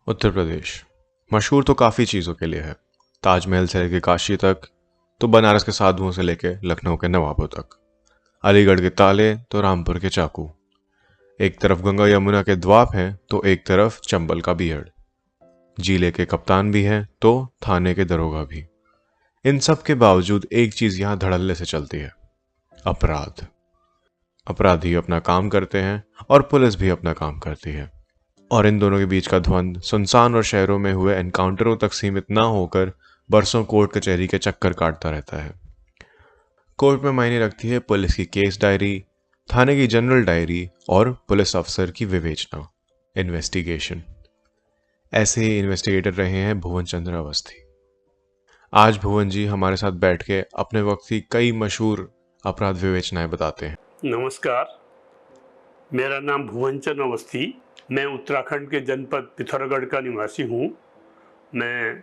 उत्तर प्रदेश मशहूर तो काफ़ी चीज़ों के लिए है। ताजमहल से लेके काशी तक, तो बनारस के साधुओं से लेके लखनऊ के नवाबों तक। अलीगढ़ के ताले तो रामपुर के चाकू। एक तरफ गंगा यमुना के द्वाप हैं तो एक तरफ चंबल का बीहड़। जिले के कप्तान भी हैं तो थाने के दरोगा भी। इन सब के बावजूद एक चीज़ यहाँ धड़ल्ले से चलती है, अपराध। अपराधी अपना काम करते हैं और पुलिस भी अपना काम करती है, और इन दोनों के बीच का द्वंद्व सुनसान और शहरों में हुए एनकाउंटरों तक सीमित ना होकर बरसों कोर्ट कचहरी के चक्कर काटता रहता है। कोर्ट में मायने रखती है पुलिस की केस डायरी, थाने की जनरल डायरी और पुलिस अफसर की विवेचना, इन्वेस्टिगेशन। ऐसे ही इन्वेस्टिगेटर रहे हैं भुवन चंद्र अवस्थी। आज भुवन जी हमारे साथ बैठ के अपने वक्त की कई मशहूर अपराध विवेचनाएं बताते हैं। नमस्कार, मेरा नाम भुवन चंद्र अवस्थी। मैं उत्तराखंड के जनपद पिथौरागढ़ का निवासी हूँ। मैं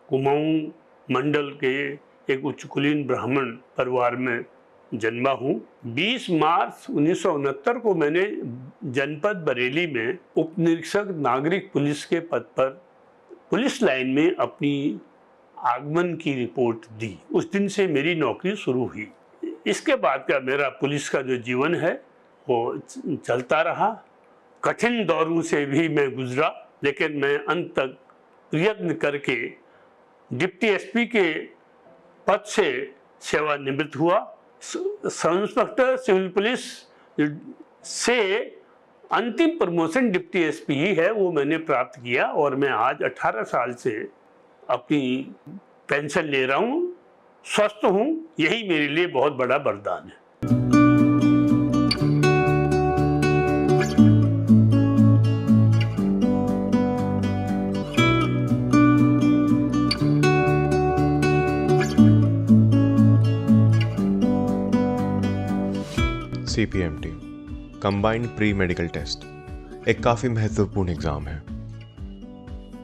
कुमाऊं मंडल के एक उच्च कुलीन ब्राह्मण परिवार में जन्मा हूँ। 20 मार्च 1969 को मैंने जनपद बरेली में उप निरीक्षक नागरिक पुलिस के पद पर पुलिस लाइन में अपनी आगमन की रिपोर्ट दी। उस दिन से मेरी नौकरी शुरू हुई। इसके बाद का मेरा पुलिस का जो जीवन है वो चलता रहा। कठिन दौरों से भी मैं गुजरा, लेकिन मैं अंत तक प्रयत्न करके डिप्टी एसपी के पद से सेवानिवृत्त हुआ। सब इंस्पेक्टर सिविल पुलिस से अंतिम प्रमोशन डिप्टी एसपी ही है, वो मैंने प्राप्त किया, और मैं आज 18 साल से अपनी पेंशन ले रहा हूँ, स्वस्थ हूँ। यही मेरे लिए बहुत बड़ा वरदान है। CPMT combined pre medical test एक काफ़ी महत्वपूर्ण एग्ज़ाम है।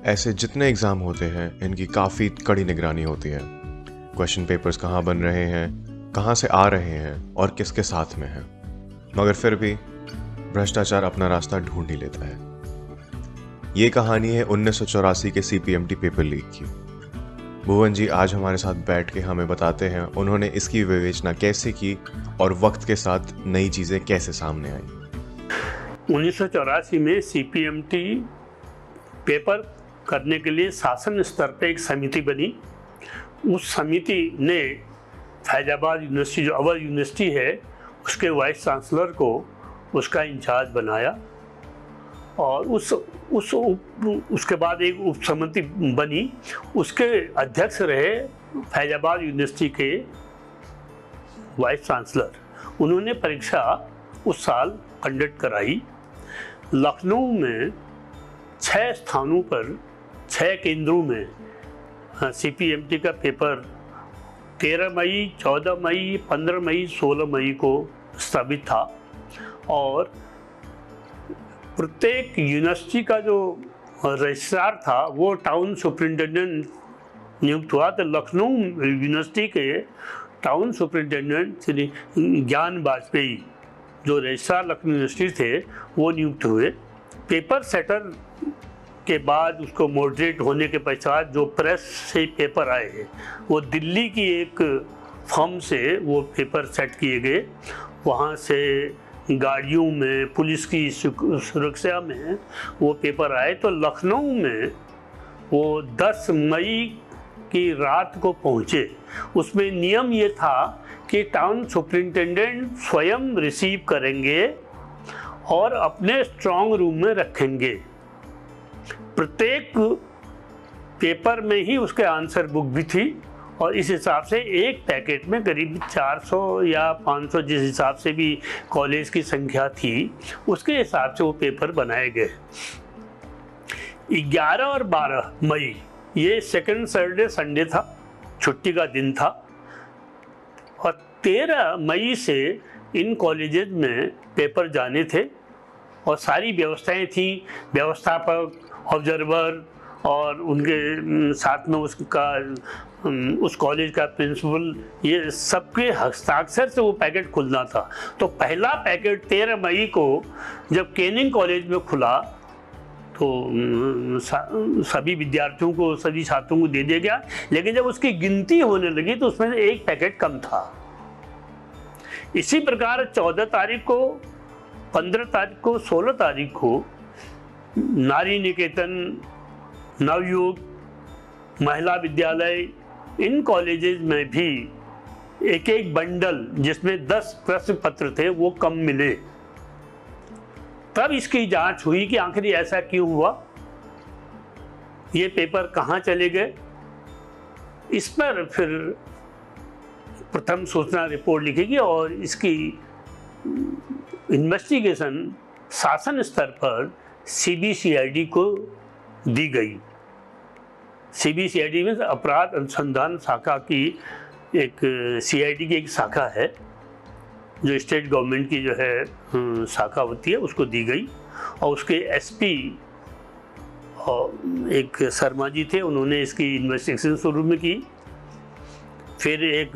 ऐसे जितने एग्ज़ाम होते हैं इनकी काफ़ी कड़ी निगरानी होती है। क्वेश्चन पेपर्स कहाँ बन रहे हैं, कहाँ से आ रहे हैं और किसके साथ में हैं, मगर फिर भी भ्रष्टाचार अपना रास्ता ढूंढ ही लेता है। ये कहानी है 1984 के CPMT पेपर लीक की। भुवन जी आज हमारे साथ बैठ के हमें बताते हैं उन्होंने इसकी विवेचना कैसे की और वक्त के साथ नई चीज़ें कैसे सामने आई। 1984 में CPMT पेपर करने के लिए शासन स्तर पर एक समिति बनी। उस समिति ने फैजाबाद यूनिवर्सिटी, जो अवर यूनिवर्सिटी है, उसके वाइस चांसलर को उसका इंचार्ज बनाया, और उसके बाद एक उप समिति बनी। उसके अध्यक्ष रहे फैजाबाद यूनिवर्सिटी के वाइस चांसलर। उन्होंने परीक्षा उस साल कंडक्ट कराई। लखनऊ में 6 स्थानों पर 6 केंद्रों में CPMT का पेपर 13 मई, 14 मई, 15 मई, 16 मई को स्थापित था, और प्रत्येक यूनिवर्सिटी का जो रजिस्ट्रार था वो टाउन सुपरिटेंडेंट नियुक्त हुआ। तो लखनऊ यूनिवर्सिटी के टाउन सुपरिटेंडेंट श्री ज्ञान वाजपेयी, जो रजिस्ट्रार लखनऊ यूनिवर्सिटी थे, वो नियुक्त हुए। पेपर सेटर के बाद उसको मॉडरेट होने के पश्चात जो प्रेस से पेपर आए वो दिल्ली की एक फर्म से वो पेपर सेट किए गए। वहाँ से गाड़ियों में, पुलिस की सुरक्षा में वो पेपर आए। तो लखनऊ में वो 10 मई की रात को पहुँचे। उसमें नियम ये था कि टाउन सुपरिटेंडेंट स्वयं रिसीव करेंगे और अपने स्ट्रांग रूम में रखेंगे। प्रत्येक पेपर में ही उसके आंसर बुक भी थी, और इस हिसाब से एक पैकेट में करीब 400 या 500, जिस हिसाब से भी कॉलेज की संख्या थी, उसके हिसाब से वो पेपर बनाए गए। 11 और 12 मई ये सेकंड सैटरडे संडे था, छुट्टी का दिन था, और 13 मई से इन कॉलेजेस में पेपर जाने थे, और सारी व्यवस्थाएं थी। व्यवस्थापक, ऑब्जर्वर और उनके साथ में उस कॉलेज का प्रिंसिपल, ये सबके हस्ताक्षर से वो पैकेट खुलना था। तो पहला पैकेट 13 मई को जब कैनिंग कॉलेज में खुला तो सभी विद्यार्थियों को, सभी छात्रों को दे दिया गया। लेकिन जब उसकी गिनती होने लगी तो उसमें से एक पैकेट कम था। इसी प्रकार 14 तारीख को, 15 तारीख को, 16 तारीख को नारी निकेतन, नवयुग, महिला विद्यालय, इन कॉलेजेस में भी एक एक बंडल जिसमें 10 प्रश्न पत्र थे वो कम मिले। तब इसकी जांच हुई कि आखिर ऐसा क्यों हुआ, ये पेपर कहाँ चले गए। इस पर फिर प्रथम सूचना रिपोर्ट लिखेगी और इसकी इन्वेस्टिगेशन शासन स्तर पर सीबीसीआईडी को दी गई। सीबीसीआईडी में अपराध अनुसंधान शाखा की एक सीआईडी की एक शाखा है जो स्टेट गवर्नमेंट की जो है शाखा होती है, उसको दी गई। और उसके एसपी और एक शर्मा जी थे, उन्होंने इसकी इन्वेस्टिगेशन शुरू में की। फिर एक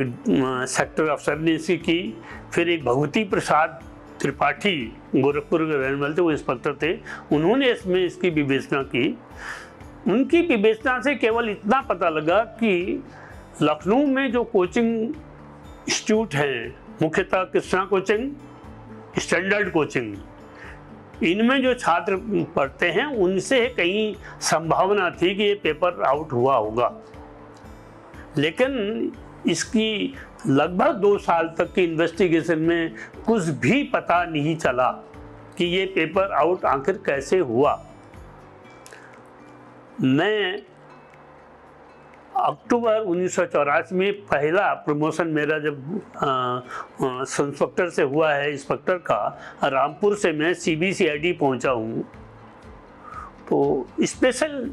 सेक्टर अफसर ने इसकी की। फिर एक भगवती प्रसाद त्रिपाठी गोरखपुर के रहने वाले थे, वो इंस्पेक्टर थे, उन्होंने इसमें इसकी विवेचना की। उनकी विवेचना से केवल इतना पता लगा कि लखनऊ में जो कोचिंग इंस्टीट्यूट हैं, मुख्यतः कृष्णा कोचिंग, स्टैंडर्ड कोचिंग, इनमें जो छात्र पढ़ते हैं उनसे कहीं संभावना थी कि ये पेपर आउट हुआ होगा। लेकिन इसकी लगभग 2 साल तक की इन्वेस्टिगेशन में कुछ भी पता नहीं चला कि ये पेपर आउट आखिर कैसे हुआ। मैं अक्टूबर 1984 में पहला प्रमोशन मेरा जब इंस्पेक्टर से हुआ है, इंस्पेक्टर का, रामपुर से मैं सीबीसीआईडी पहुंचा हूँ। तो स्पेशल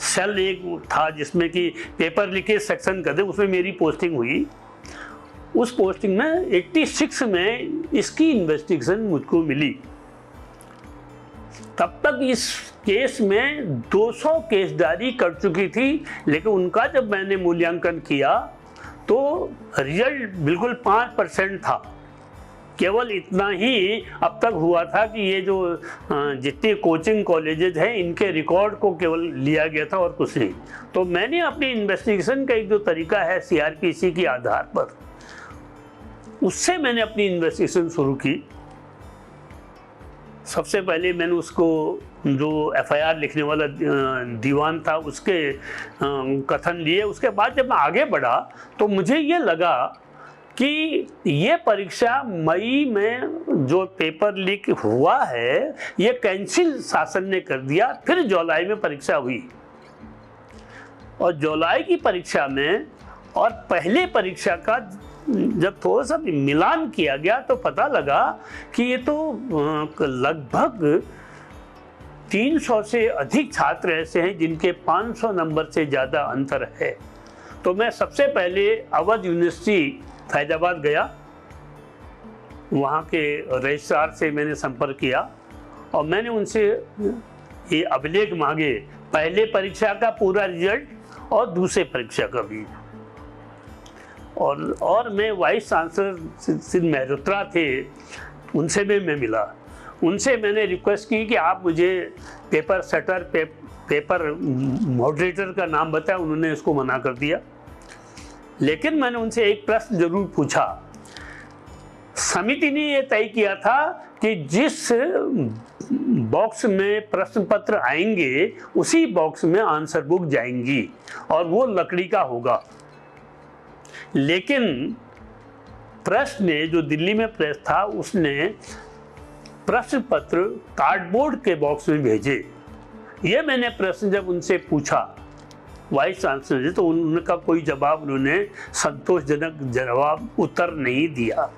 सेल एक था जिसमें कि पेपर लीकेज सेक्शन का थे, उसमें मेरी पोस्टिंग हुई। उस पोस्टिंग में 86 में इसकी इन्वेस्टिगेशन मुझको मिली। तब तक इस केस में 200 केस डायरी कर चुकी थी, लेकिन उनका जब मैंने मूल्यांकन किया तो रिजल्ट बिल्कुल 5% था। केवल इतना ही अब तक हुआ था कि ये जो जितने कोचिंग कॉलेजेस हैं इनके रिकॉर्ड को केवल लिया गया था और कुछ नहीं। तो मैंने अपनी इन्वेस्टिगेशन का एक जो तरीका है सीआरपीसी के आधार पर, उससे मैंने अपनी इन्वेस्टिगेशन शुरू की। सबसे पहले मैंने उसको जो एफआईआर लिखने वाला दीवान था उसके कथन लिए। उसके बाद जब मैं आगे बढ़ा तो मुझे ये लगा कि ये परीक्षा मई में जो पेपर लीक हुआ है ये कैंसिल शासन ने कर दिया। फिर जुलाई में परीक्षा हुई और जुलाई की परीक्षा में और पहले परीक्षा का जब थोड़ा सा मिलान किया गया तो पता लगा कि ये तो लगभग 300 से अधिक छात्र ऐसे हैं जिनके 500 नंबर से ज़्यादा अंतर है। तो मैं सबसे पहले अवध यूनिवर्सिटी फैजाबाद गया, वहाँ के रजिस्ट्रार से मैंने संपर्क किया और मैंने उनसे ये अभिलेख मांगे, पहले परीक्षा का पूरा रिजल्ट और दूसरे परीक्षा का भी। और मैं वाइस चांसलर श्री मेहरोत्रा थे, उनसे भी मैं मिला। उनसे मैंने रिक्वेस्ट की कि आप मुझे पेपर सेटर पेपर मॉडरेटर का नाम बताया। उन्होंने इसको मना कर दिया। लेकिन मैंने उनसे एक प्रश्न जरूर पूछा। समिति ने यह तय किया था कि जिस बॉक्स में प्रश्न पत्र आएंगे उसी बॉक्स में आंसर बुक जाएंगी और वो लकड़ी का होगा। लेकिन प्रेस ने, जो दिल्ली में प्रेस था, उसने प्रश्न पत्र कार्डबोर्ड के बॉक्स में भेजे। ये मैंने प्रश्न जब उनसे पूछा वाइस चांसलर से, तो उनका कोई जवाब, उन्होंने संतोषजनक जवाब, उत्तर नहीं दिया।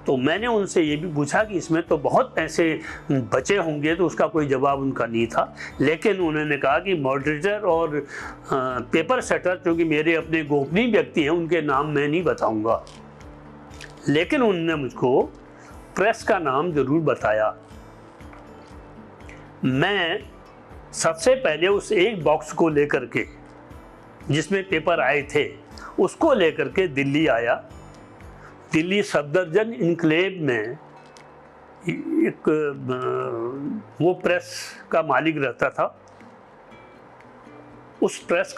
तो मैंने उनसे ये भी पूछा कि इसमें तो बहुत पैसे बचे होंगे, तो उसका कोई जवाब उनका नहीं था। लेकिन उन्होंने कहा कि मॉडरेटर और पेपर सेटर, क्योंकि मेरे अपने गोपनीय व्यक्ति हैं, उनके नाम मैं नहीं बताऊंगा। लेकिन उन्होंने मुझको प्रेस का नाम जरूर बताया। मैं सबसे पहले उस एक बॉक्स को लेकर के, जिसमें पेपर आए थे, उसको लेकर के दिल्ली आया। दिल्ली सफदरजंग इनक्लेव में एक वो प्रेस का मालिक रहता था। उस प्रेस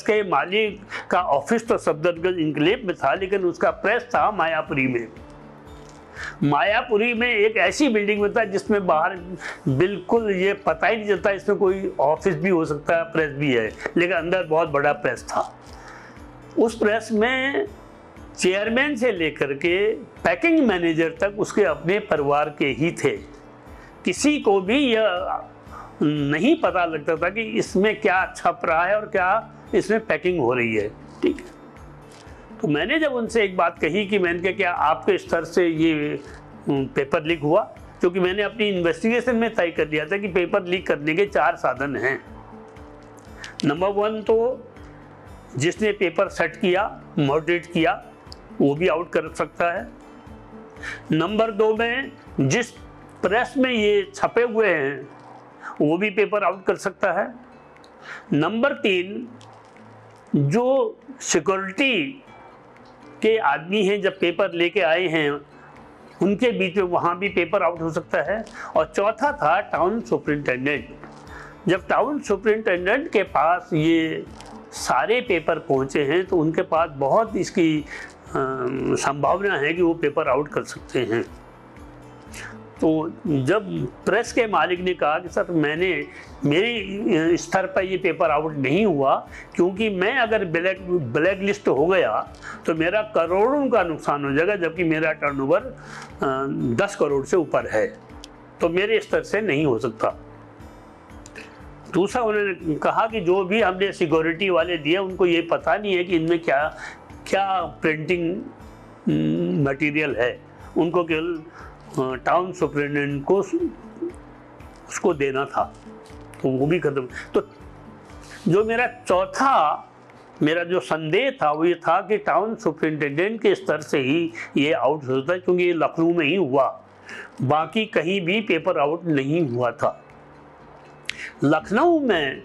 के मालिक का ऑफिस तो सफदरगंज इंकलेव में था, लेकिन उसका प्रेस था मायापुरी में। मायापुरी में एक ऐसी बिल्डिंग में था जिसमें बाहर बिल्कुल ये पता ही नहीं चलता इसमें कोई ऑफिस भी हो सकता है, प्रेस भी है, लेकिन अंदर बहुत बड़ा प्रेस था। उस प्रेस में चेयरमैन से लेकर के पैकिंग मैनेजर तक उसके अपने परिवार के ही थे। किसी को भी यह नहीं पता लगता था कि इसमें क्या छप रहा है और क्या इसमें पैकिंग हो रही है। ठीक है, तो मैंने जब उनसे एक बात कही कि मैंने कहा क्या आपके स्तर से ये पेपर लीक हुआ, क्योंकि मैंने अपनी इन्वेस्टिगेशन में तय कर लिया था कि पेपर लीक करने के 4 साधन हैं। नंबर 1 तो जिसने पेपर सेट किया, मॉडरेट किया, वो भी आउट कर सकता है। नंबर 2 में जिस प्रेस में ये छपे हुए हैं वो भी पेपर आउट कर सकता है। नंबर 3 जो सिक्योरिटी के आदमी हैं जब पेपर लेके आए हैं उनके बीच में वहाँ भी पेपर आउट हो सकता है। और चौथा था टाउन सुपरिटेंडेंट। जब टाउन सुपरिटेंडेंट के पास ये सारे पेपर पहुँचे हैं तो उनके पास बहुत इसकी संभावना है कि वो पेपर आउट कर सकते हैं। तो जब प्रेस के मालिक ने कहा कि सर मेरे स्तर पर ये पेपर आउट नहीं हुआ, क्योंकि मैं अगर ब्लैक लिस्ट हो गया तो मेरा करोड़ों का नुकसान हो जाएगा, जबकि मेरा टर्नओवर 10 करोड़ से ऊपर है, तो मेरे स्तर से नहीं हो सकता। दूसरा उन्होंने कहा कि जो भी हमने सिक्योरिटी वाले दिए उनको ये पता नहीं है कि इनमें क्या क्या प्रिंटिंग मटेरियल है, उनको केवल टाउन सुपरिटेंडेंट को उसको देना था, तो वो भी खत्म। तो जो मेरा जो संदेह था वो ये था कि टाउन सुपरिटेंडेंट के स्तर से ही ये आउट होता है, क्योंकि ये लखनऊ में ही हुआ, बाकी कहीं भी पेपर आउट नहीं हुआ था। लखनऊ में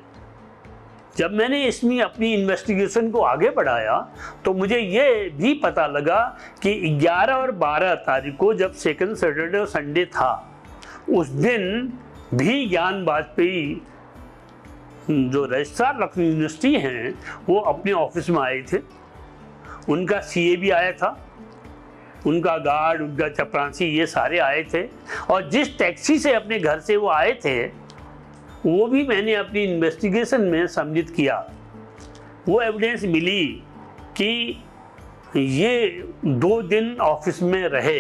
जब मैंने इसमें अपनी इन्वेस्टिगेशन को आगे बढ़ाया तो मुझे ये भी पता लगा कि 11 और 12 तारीख को जब सेकंड सैटरडे और संडे था, उस दिन भी ज्ञान वाजपेयी जो रजिस्ट्रार लखनऊ यूनिवर्सिटी हैं वो अपने ऑफिस में आए थे। उनका सीए भी आया था, उनका गार्ड, उनका चपरासी, ये सारे आए थे। और जिस टैक्सी से अपने घर से वो आए थे वो भी मैंने अपनी इन्वेस्टिगेशन में सम्मिलित किया। वो एविडेंस मिली कि ये 2 दिन ऑफिस में रहे।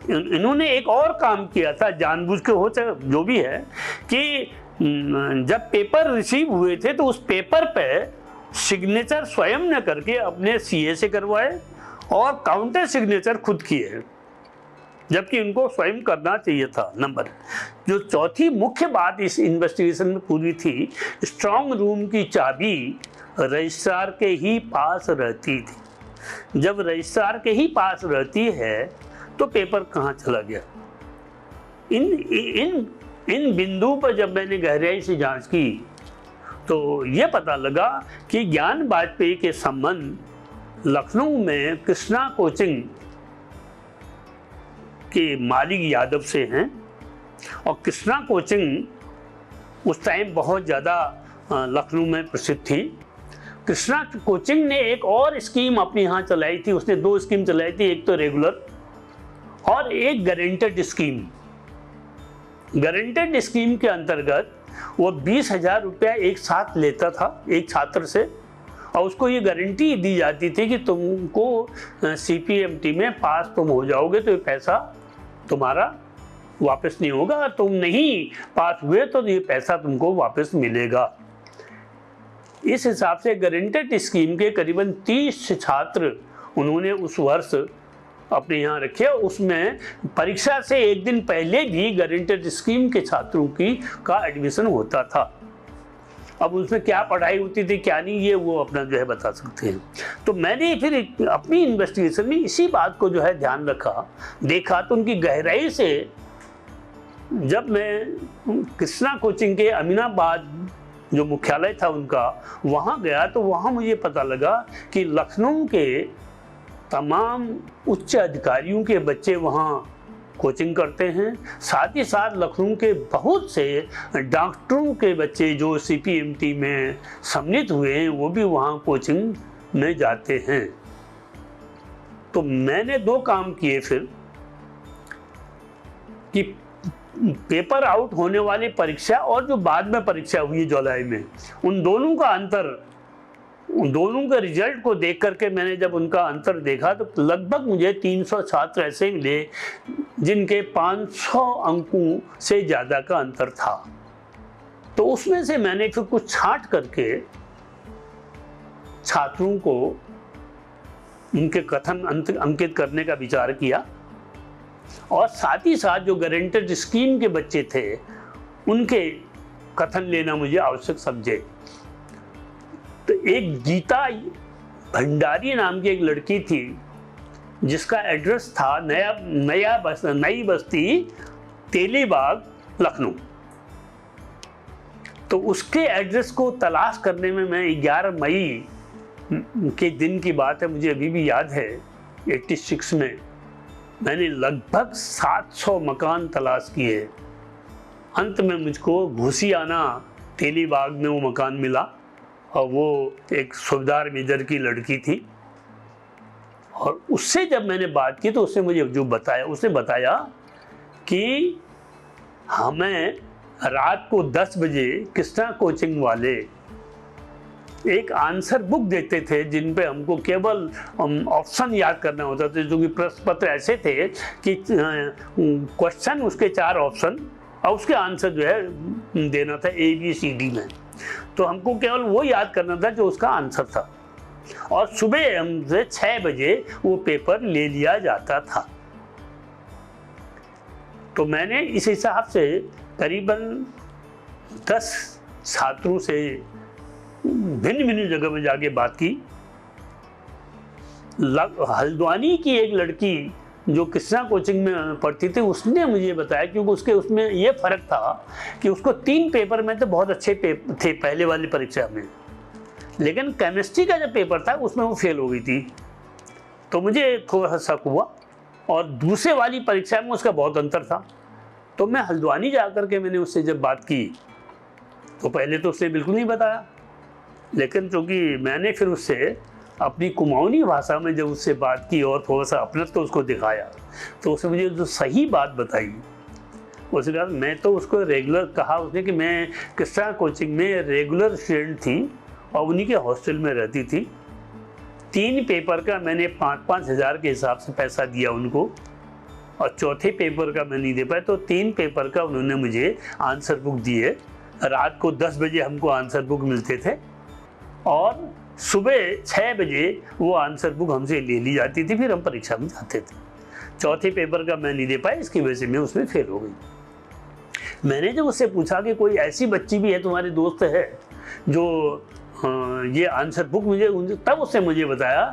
इन्होंने एक और काम किया था, जानबूझ के हो चाहे जो भी है, कि जब पेपर रिसीव हुए थे तो उस पेपर पे सिग्नेचर स्वयं न करके अपने सीए से करवाए और काउंटर सिग्नेचर खुद किए, जबकि उनको स्वयं करना चाहिए था। नंबर जो चौथी मुख्य बात इस इन्वेस्टिगेशन में पूरी थी, स्ट्रांग रूम की चाबी रजिस्ट्रार के ही पास रहती थी। जब रजिस्ट्रार के ही पास रहती है तो पेपर कहाँ चला गया? इन बिंदु पर जब मैंने गहराई से जांच की तो ये पता लगा कि ज्ञान वाजपेयी के संबंध लखनऊ में कृष्णा कोचिंग के मालिक यादव से हैं। और कृष्णा कोचिंग उस टाइम बहुत ज़्यादा लखनऊ में प्रसिद्ध थी। कृष्णा कोचिंग ने एक और स्कीम अपने यहाँ चलाई थी। उसने 2 स्कीम चलाई थी, एक तो रेगुलर और एक गारंटेड स्कीम। गारंटेड स्कीम के अंतर्गत वो 20,000 रुपया एक साथ लेता था एक छात्र से, और उसको ये गारंटी दी जाती थी कि तुमको सीपीएमटी में पास तुम हो जाओगे तो ये पैसा तुम्हारा वापस नहीं होगा, तुम नहीं पास हुए तो ये पैसा तुमको वापस मिलेगा। इस हिसाब से गारंटेड स्कीम के करीबन 30 छात्र उन्होंने उस वर्ष अपने यहाँ रखे। उसमें परीक्षा से एक दिन पहले भी गारंटेड स्कीम के छात्रों का एडमिशन होता था। अब उसमें क्या पढ़ाई होती थी क्या नहीं, ये वो अपना जो है बता सकते हैं। तो मैंने फिर अपनी इन्वेस्टिगेशन में इसी बात को जो है ध्यान रखा, देखा तो उनकी गहराई से जब मैं कृष्णा कोचिंग के अमीनाबाद जो मुख्यालय था उनका वहाँ गया तो वहाँ मुझे पता लगा कि लखनऊ के तमाम उच्च अधिकारियों के बच्चे वहाँ कोचिंग करते हैं। साथ ही साथ लखनऊ के बहुत से डॉक्टरों के बच्चे जो CPMT में सम्मिलित हुए हैं वो भी वहाँ कोचिंग में जाते हैं। तो मैंने 2 काम किए फिर कि पेपर आउट होने वाली परीक्षा और जो बाद में परीक्षा हुई जुलाई में, उन दोनों का अंतर, उन दोनों के रिजल्ट को देख करके मैंने जब उनका अंतर देखा तो लगभग मुझे 300 छात्र ऐसे मिले जिनके 500 अंकों से ज़्यादा का अंतर था। तो उसमें से मैंने फिर कुछ छांट करके छात्रों को उनके कथन अंकित करने का विचार किया और साथ ही साथ जो गारंटेड स्कीम के बच्चे थे उनके कथन लेना मुझे आवश्यक समझे। तो एक गीता भंडारी नाम की एक लड़की थी जिसका एड्रेस था नई बस्ती तेलीबाग लखनऊ। तो उसके एड्रेस को तलाश करने में मैं 11 मई के दिन की बात है, मुझे अभी भी याद है, 86 में मैंने लगभग 700 मकान तलाश किए। अंत में मुझको घुसियाना तेलीबाग में वो मकान मिला और वो एक सूबेदार मेजर की लड़की थी। और उससे जब मैंने बात की तो उसने मुझे जो बताया, उसने बताया कि हमें रात को 10 बजे कृष्णा कोचिंग वाले एक आंसर बुक देते थे जिन पे हमको केवल ऑप्शन याद करना होता था, जो कि प्रश्न पत्र ऐसे थे कि क्वेश्चन उसके 4 ऑप्शन और उसके आंसर जो है देना था ABCD में। तो हमको केवल वो याद करना था जो उसका आंसर था और सुबह हमसे 6 बजे वो पेपर ले लिया जाता था। तो मैंने इस हिसाब से करीबन 10 छात्रों से भिन्न भिन्न जगह में जाके बात की। हल्द्वानी की एक लड़की जो कृष्णा कोचिंग में पढ़ती थी उसने मुझे बताया, क्योंकि उसके उसमें ये फर्क था कि उसको 3 पेपर में तो बहुत अच्छे थे पहले वाली परीक्षा में, लेकिन केमिस्ट्री का जो पेपर था उसमें वो फेल हो गई थी। तो मुझे थोड़ा सा शक हुआ और दूसरे वाली परीक्षा में उसका बहुत अंतर था। तो मैं हल्द्वानी जा कर के मैंने उससे जब बात की तो पहले तो उसने बिल्कुल नहीं बताया, लेकिन चूँकि मैंने फिर उससे अपनी कुमाऊनी भाषा में जब उससे बात की और थोड़ा सा अपनत्व तो उसको दिखाया तो उसने मुझे जो सही बात बताई, उसने कहा, मैं तो उसको रेगुलर कहा उसने कि मैं कृष्णा कोचिंग में रेगुलर स्टूडेंट थी और उन्हीं के हॉस्टल में रहती थी। 3 पेपर का मैंने 5-5 हज़ार के हिसाब से पैसा दिया उनको और चौथे पेपर का मैं नहीं दे पाया, तो 3 पेपर का उन्होंने मुझे आंसर बुक दिए। रात को 10 बजे हमको आंसर बुक मिलते थे और सुबह 6 बजे वो आंसर बुक हमसे ले ली जाती थी, फिर हम परीक्षा में जाते थे। चौथे पेपर का मैं नहीं दे पाया, इसकी वजह से मैं उसमें फेल हो गई। मैंने जब उससे पूछा कि कोई ऐसी बच्ची भी है तुम्हारे दोस्त है जो ये आंसर बुक मुझे, तब उसने मुझे बताया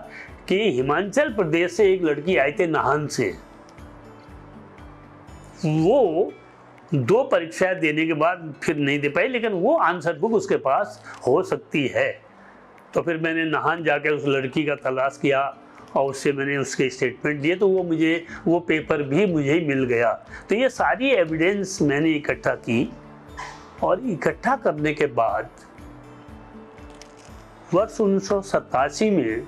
कि हिमाचल प्रदेश से एक लड़की आई थी नाहन से, वो 2 परीक्षाएं देने के बाद फिर नहीं दे पाई, लेकिन वो आंसर बुक उसके पास हो सकती है। तो फिर मैंने नाहन जाकर उस लड़की का तलाश किया और उससे मैंने उसके स्टेटमेंट लिए, तो वो पेपर भी मुझे मिल गया। तो ये सारी एविडेंस मैंने इकट्ठा की और इकट्ठा करने के बाद वर्ष 1987 में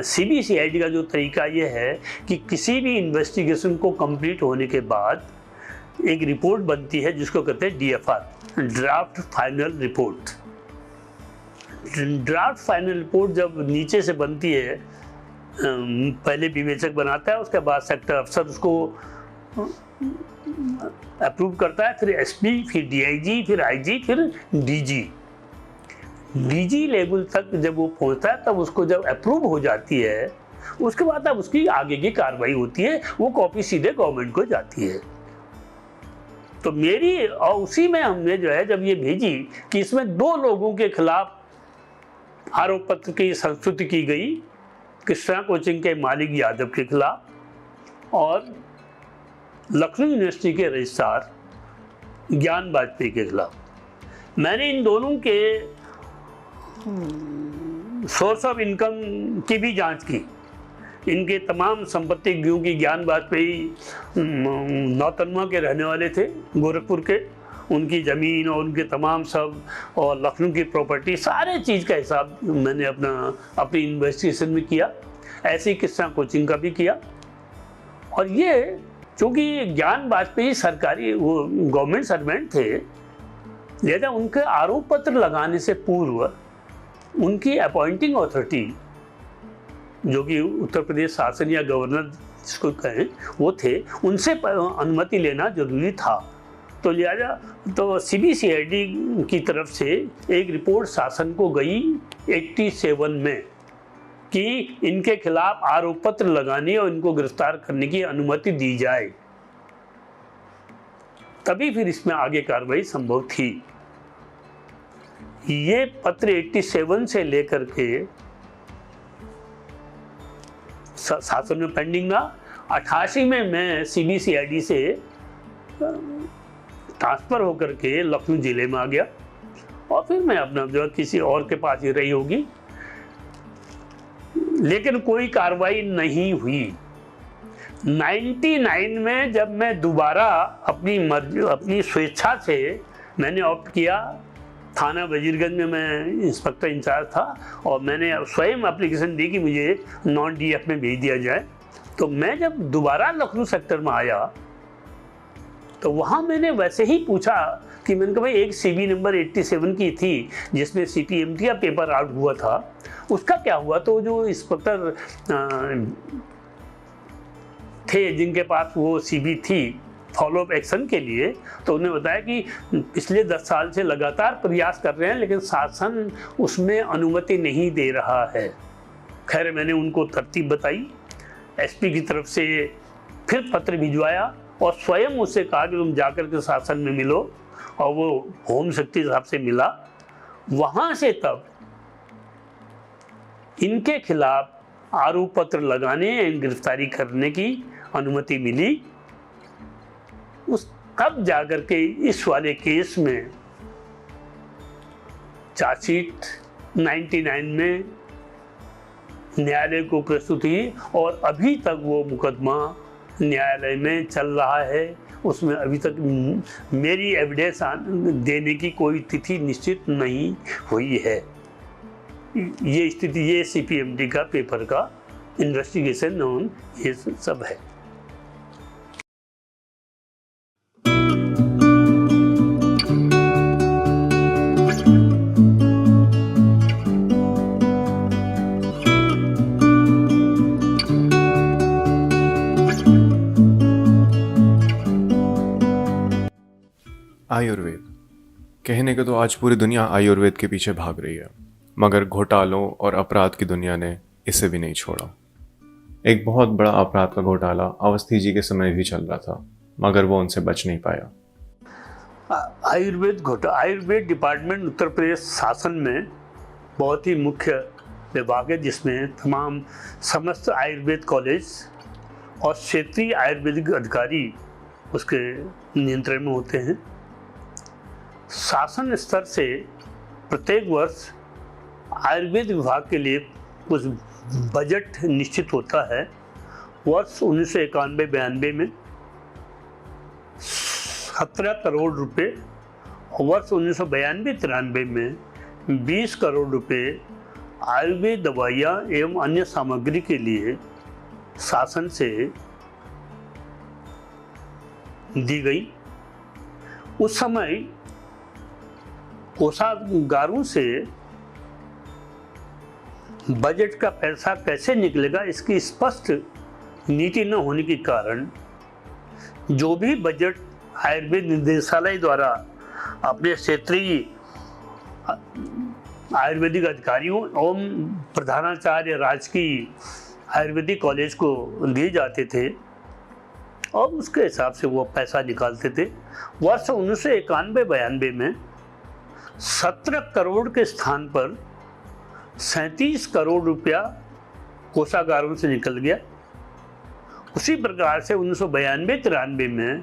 CBCID का जो तरीका ये है कि किसी भी इन्वेस्टिगेशन को कंप्लीट होने के बाद एक रिपोर्ट बनती है जिसको कहते हैं DFR, draft final report. Draft final report जब नीचे से बनती है, पहले विवेचक बनाता है, उसके बाद सेक्टर अफसर उसको अप्रूव करता है, फिर SP, फिर DIG, फिर IG, फिर DG लेवल तक जब वो पहुंचता है तब उसको जब अप्रूव हो जाती है उसके बाद अब उसकी आगे की कार्रवाई होती है, वो कॉपी सीधे गवर्नमेंट को जाती है। तो मेरी और उसी में हमने जो है जब ये भेजी कि इसमें 2 लोगों के खिलाफ आरोप पत्र की संस्तुति की गई, कृष्णा कोचिंग के मालिक यादव के खिलाफ और लखनऊ यूनिवर्सिटी के रजिस्ट्रार ज्ञान वाजपेयी के खिलाफ। मैंने इन दोनों के सोर्स ऑफ इनकम की भी जांच की इनके तमाम संपत्ति, क्योंकि ज्ञान वाजपेयी नौतनवा के रहने वाले थे, गोरखपुर के, उनकी ज़मीन और उनके तमाम सब और लखनऊ की प्रॉपर्टी, सारे चीज़ का हिसाब मैंने अपनी इन्वेस्टिगेशन में किया। ऐसे ही किस्सा कोचिंग का भी किया। और ये चूँकि ज्ञान वाजपेयी सरकारी वो गवर्नमेंट सर्वेंट थे, लिहाजा उनके आरोप पत्र लगाने से पूर्व उनकी अपॉइंटिंग अथॉरिटी, जो कि उत्तर प्रदेश शासन या गवर्नर जिसको कहें वो थे, उनसे अनुमति लेना जरूरी था। तो लिहाजा तो CBCID की तरफ से एक रिपोर्ट शासन को गई 87 में कि इनके खिलाफ आरोप पत्र लगाने और इनको गिरफ्तार करने की अनुमति दी जाए, तभी फिर इसमें आगे कार्रवाई संभव थी। ये पत्र 87 से लेकर के शासन में पेंडिंग रहा। 88 में मैं CBCID से ट्रांसफर होकर के लखनऊ जिले में आ गया और फिर मैं अपना जो किसी और के पास ही रही होगी, लेकिन कोई कार्रवाई नहीं हुई। 99 में जब मैं दोबारा अपनी स्वेच्छा से मैंने ऑप्ट किया, थाना वजीरगंज में मैं इंस्पेक्टर इंचार्ज था और मैंने स्वयं एप्लीकेशन दी कि मुझे नॉन DF में भेज दिया जाए। तो मैं जब दोबारा लखनऊ सेक्टर में आया तो वहाँ मैंने वैसे ही पूछा कि मैंने कहा भाई एक CB नंबर 87 की थी जिसमें CPMT का पेपर आउट हुआ था, उसका क्या हुआ? तो जो इंस्पेक्टर थे जिनके पास वो CB थी फॉलोअप एक्शन के लिए, तो उन्होंने बताया कि पिछले 10 साल से लगातार प्रयास कर रहे हैं लेकिन शासन उसमें अनुमति नहीं दे रहा है। खैर मैंने उनको तरतीब बताई, SP की तरफ से फिर पत्र भिजवाया और स्वयं उससे कहा कि तुम जाकर के शासन में मिलो, और वो होम सेक्रेटरी साहब से मिला। वहाँ से तब इनके खिलाफ आरोप पत्र लगाने या गिरफ्तारी करने की अनुमति मिली। उस तब जाकर के इस वाले केस में चार्जशीट 99 में न्यायालय को प्रस्तुत हुई और अभी तक वो मुकदमा न्यायालय में चल रहा है। उसमें अभी तक मेरी एविडेंस देने की कोई तिथि निश्चित नहीं हुई है। ये स्थिति, ये CPMT का पेपर का इन्वेस्टिगेशन ऑन ये सब है। आयुर्वेद कहने के तो आज पूरी दुनिया आयुर्वेद के पीछे भाग रही है, मगर घोटालों और अपराध की दुनिया ने इसे भी नहीं छोड़ा। एक बहुत बड़ा अपराध का घोटाला अवस्थी जी के समय भी चल रहा था, मगर वो उनसे बच नहीं पाया। आयुर्वेद डिपार्टमेंट उत्तर प्रदेश शासन में बहुत ही मुख्य विभाग है, जिसमें तमाम समस्त आयुर्वेद कॉलेज और क्षेत्रीय आयुर्वेदिक अधिकारी उसके नियंत्रण में होते हैं। शासन स्तर से प्रत्येक वर्ष आयुर्वेद विभाग के लिए कुछ बजट निश्चित होता है। वर्ष 1991-92 में 17 करोड़ रुपए और वर्ष 1992-93 में 20 करोड़ रुपए आयुर्वेद दवाइयाँ एवं अन्य सामग्री के लिए शासन से दी गई। उस समय कोषागारों से बजट का पैसा कैसे निकलेगा इसकी स्पष्ट नीति न होने के कारण जो भी बजट आयुर्वेद निदेशालय द्वारा अपने क्षेत्रीय आयुर्वेदिक अधिकारियों एवं प्रधानाचार्य राजकीय आयुर्वेदिक कॉलेज को दिए जाते थे और उसके हिसाब से वो पैसा निकालते थे। वर्ष 1991-92 में 17 करोड़ के स्थान पर 37 करोड़ रुपया कोषागारों से निकल गया। उसी प्रकार से 1992-93 में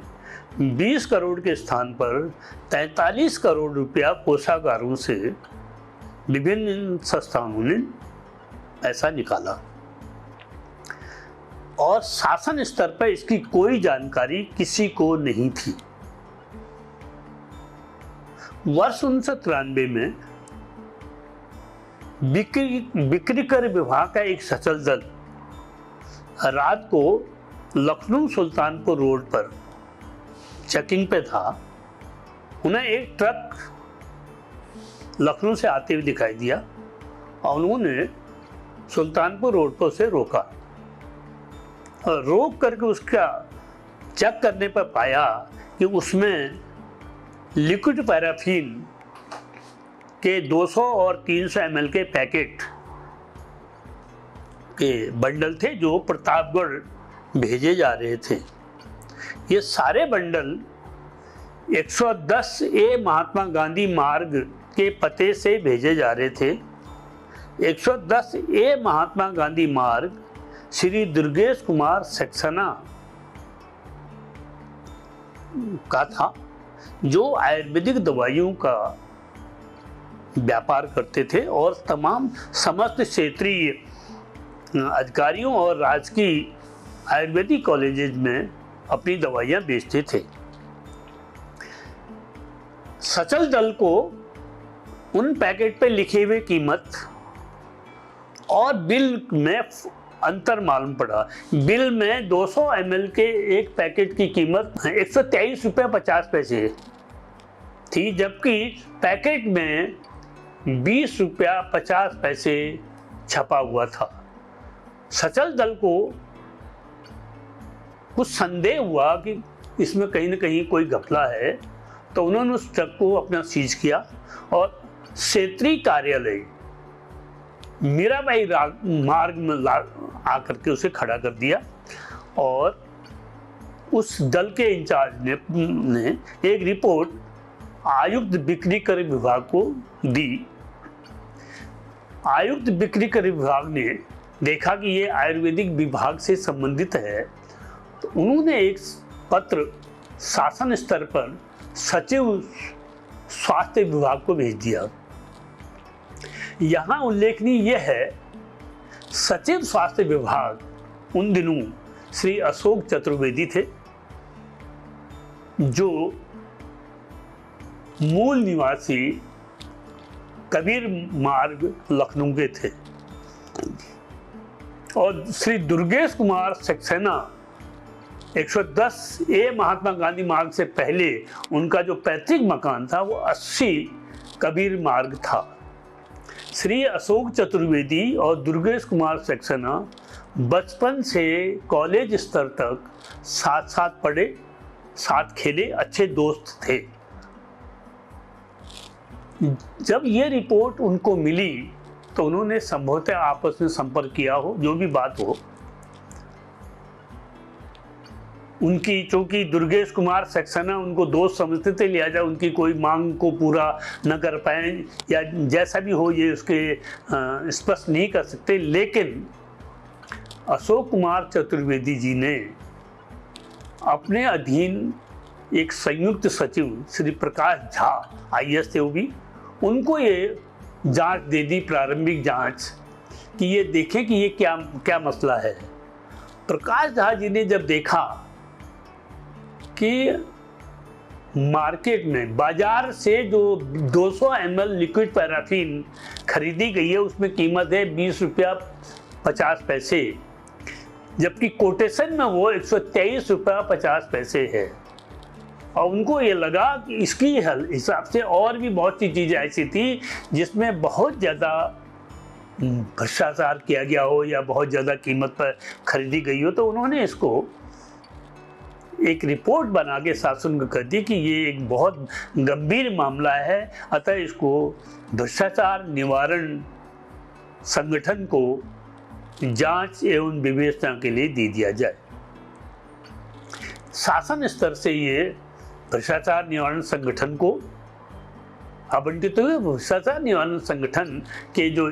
20 करोड़ के स्थान पर 43 करोड़ रुपया कोषागारों से विभिन्न संस्थानों ने पैसा निकाला। और शासन स्तर पर इसकी कोई जानकारी किसी को नहीं थी। वर्ष 1993 में बिक्री कर विभाग का एक सचल दल रात को लखनऊ सुल्तानपुर रोड पर चेकिंग पे था। उन्हें एक ट्रक लखनऊ से आते हुए दिखाई दिया और उन्होंने सुल्तानपुर रोड पर उसे रोका और रोक करके उसका चेक करने पर पाया कि उसमें लिक्विड पैराफिन के 200 और 300 ml के पैकेट के बंडल थे जो प्रतापगढ़ भेजे जा रहे थे। ये सारे बंडल 110 ए महात्मा गांधी मार्ग के पते से भेजे जा रहे थे। 110 ए महात्मा गांधी मार्ग श्री दुर्गेश कुमार सक्सेना का था, जो आयुर्वेदिक दवाइयों का व्यापार करते थे और तमाम समस्त क्षेत्रीय अधिकारियों और राजकीय आयुर्वेदिक कॉलेजेस में अपनी दवाइयां बेचते थे। सचल दल को उन पैकेट पे लिखे हुए कीमत और बिल में अंतर मालूम पड़ा। बिल में 200 ml के एक पैकेट की कीमत 123 रुपये 50 पैसे थी, जबकि पैकेट में 20 रुपया 50 पैसे छपा हुआ था। सचल दल को कुछ संदेह हुआ कि इसमें कहीं न कहीं कोई घपला है, तो उन्होंने उस ट्रक को अपना सीज किया और क्षेत्रीय कार्यालय मीराबाई मार्ग में आकर के उसे खड़ा कर दिया और उस दल के इंचार्ज ने एक रिपोर्ट आयुक्त बिक्री कर विभाग को दी। आयुक्त बिक्री कर विभाग ने देखा कि ये आयुर्वेदिक विभाग से संबंधित है, तो उन्होंने एक पत्र शासन स्तर पर सचिव स्वास्थ्य विभाग को भेज दिया। यहाँ उल्लेखनीय यह है, सचिव स्वास्थ्य विभाग उन दिनों श्री अशोक चतुर्वेदी थे, जो मूल निवासी कबीर मार्ग लखनऊ के थे, और श्री दुर्गेश कुमार सक्सेना 110 ए महात्मा गांधी मार्ग से पहले उनका जो पैतृक मकान था वो 80 कबीर मार्ग था। श्री अशोक चतुर्वेदी और दुर्गेश कुमार सक्सेना बचपन से कॉलेज स्तर तक साथ साथ पढ़े, साथ खेले, अच्छे दोस्त थे। जब ये रिपोर्ट उनको मिली तो उन्होंने संभवतः आपस में संपर्क किया हो, जो भी बात हो। उनकी चूंकि दुर्गेश कुमार सक्सेना उनको दोस्त समझते थे, लिहाजा उनकी कोई मांग को पूरा न कर पाए या जैसा भी हो ये उसके स्पष्ट नहीं कर सकते। लेकिन अशोक कुमार चतुर्वेदी जी ने अपने अधीन एक संयुक्त सचिव श्री प्रकाश झा IAS थे वो भी, उनको ये जांच दे दी, प्रारंभिक जांच, कि ये देखें कि ये क्या मसला है। प्रकाश झा जी ने जब देखा कि मार्केट में बाजार से जो 200 ml लिक्विड पैराफिन खरीदी गई है उसमें कीमत है 20 रुपया 50 पैसे, जबकि कोटेशन में वो 123 रुपया 50 पैसे है। और उनको ये लगा कि इसकी हिसाब से और भी बहुत सी चीज़ें ऐसी थी जिसमें बहुत ज़्यादा भ्रष्टाचार किया गया हो या बहुत ज़्यादा कीमत पर खरीदी गई हो, तो उन्होंने इसको एक रिपोर्ट बना के शासन को कर दी कि ये एक बहुत गंभीर मामला है, अतः इसको भ्रष्टाचार निवारण संगठन को जांच एवं विवेचना के लिए दे दिया जाए। शासन स्तर से ये भ्रष्टाचार निवारण संगठन को आवंटित हुए। भ्रष्टाचार निवारण संगठन के जो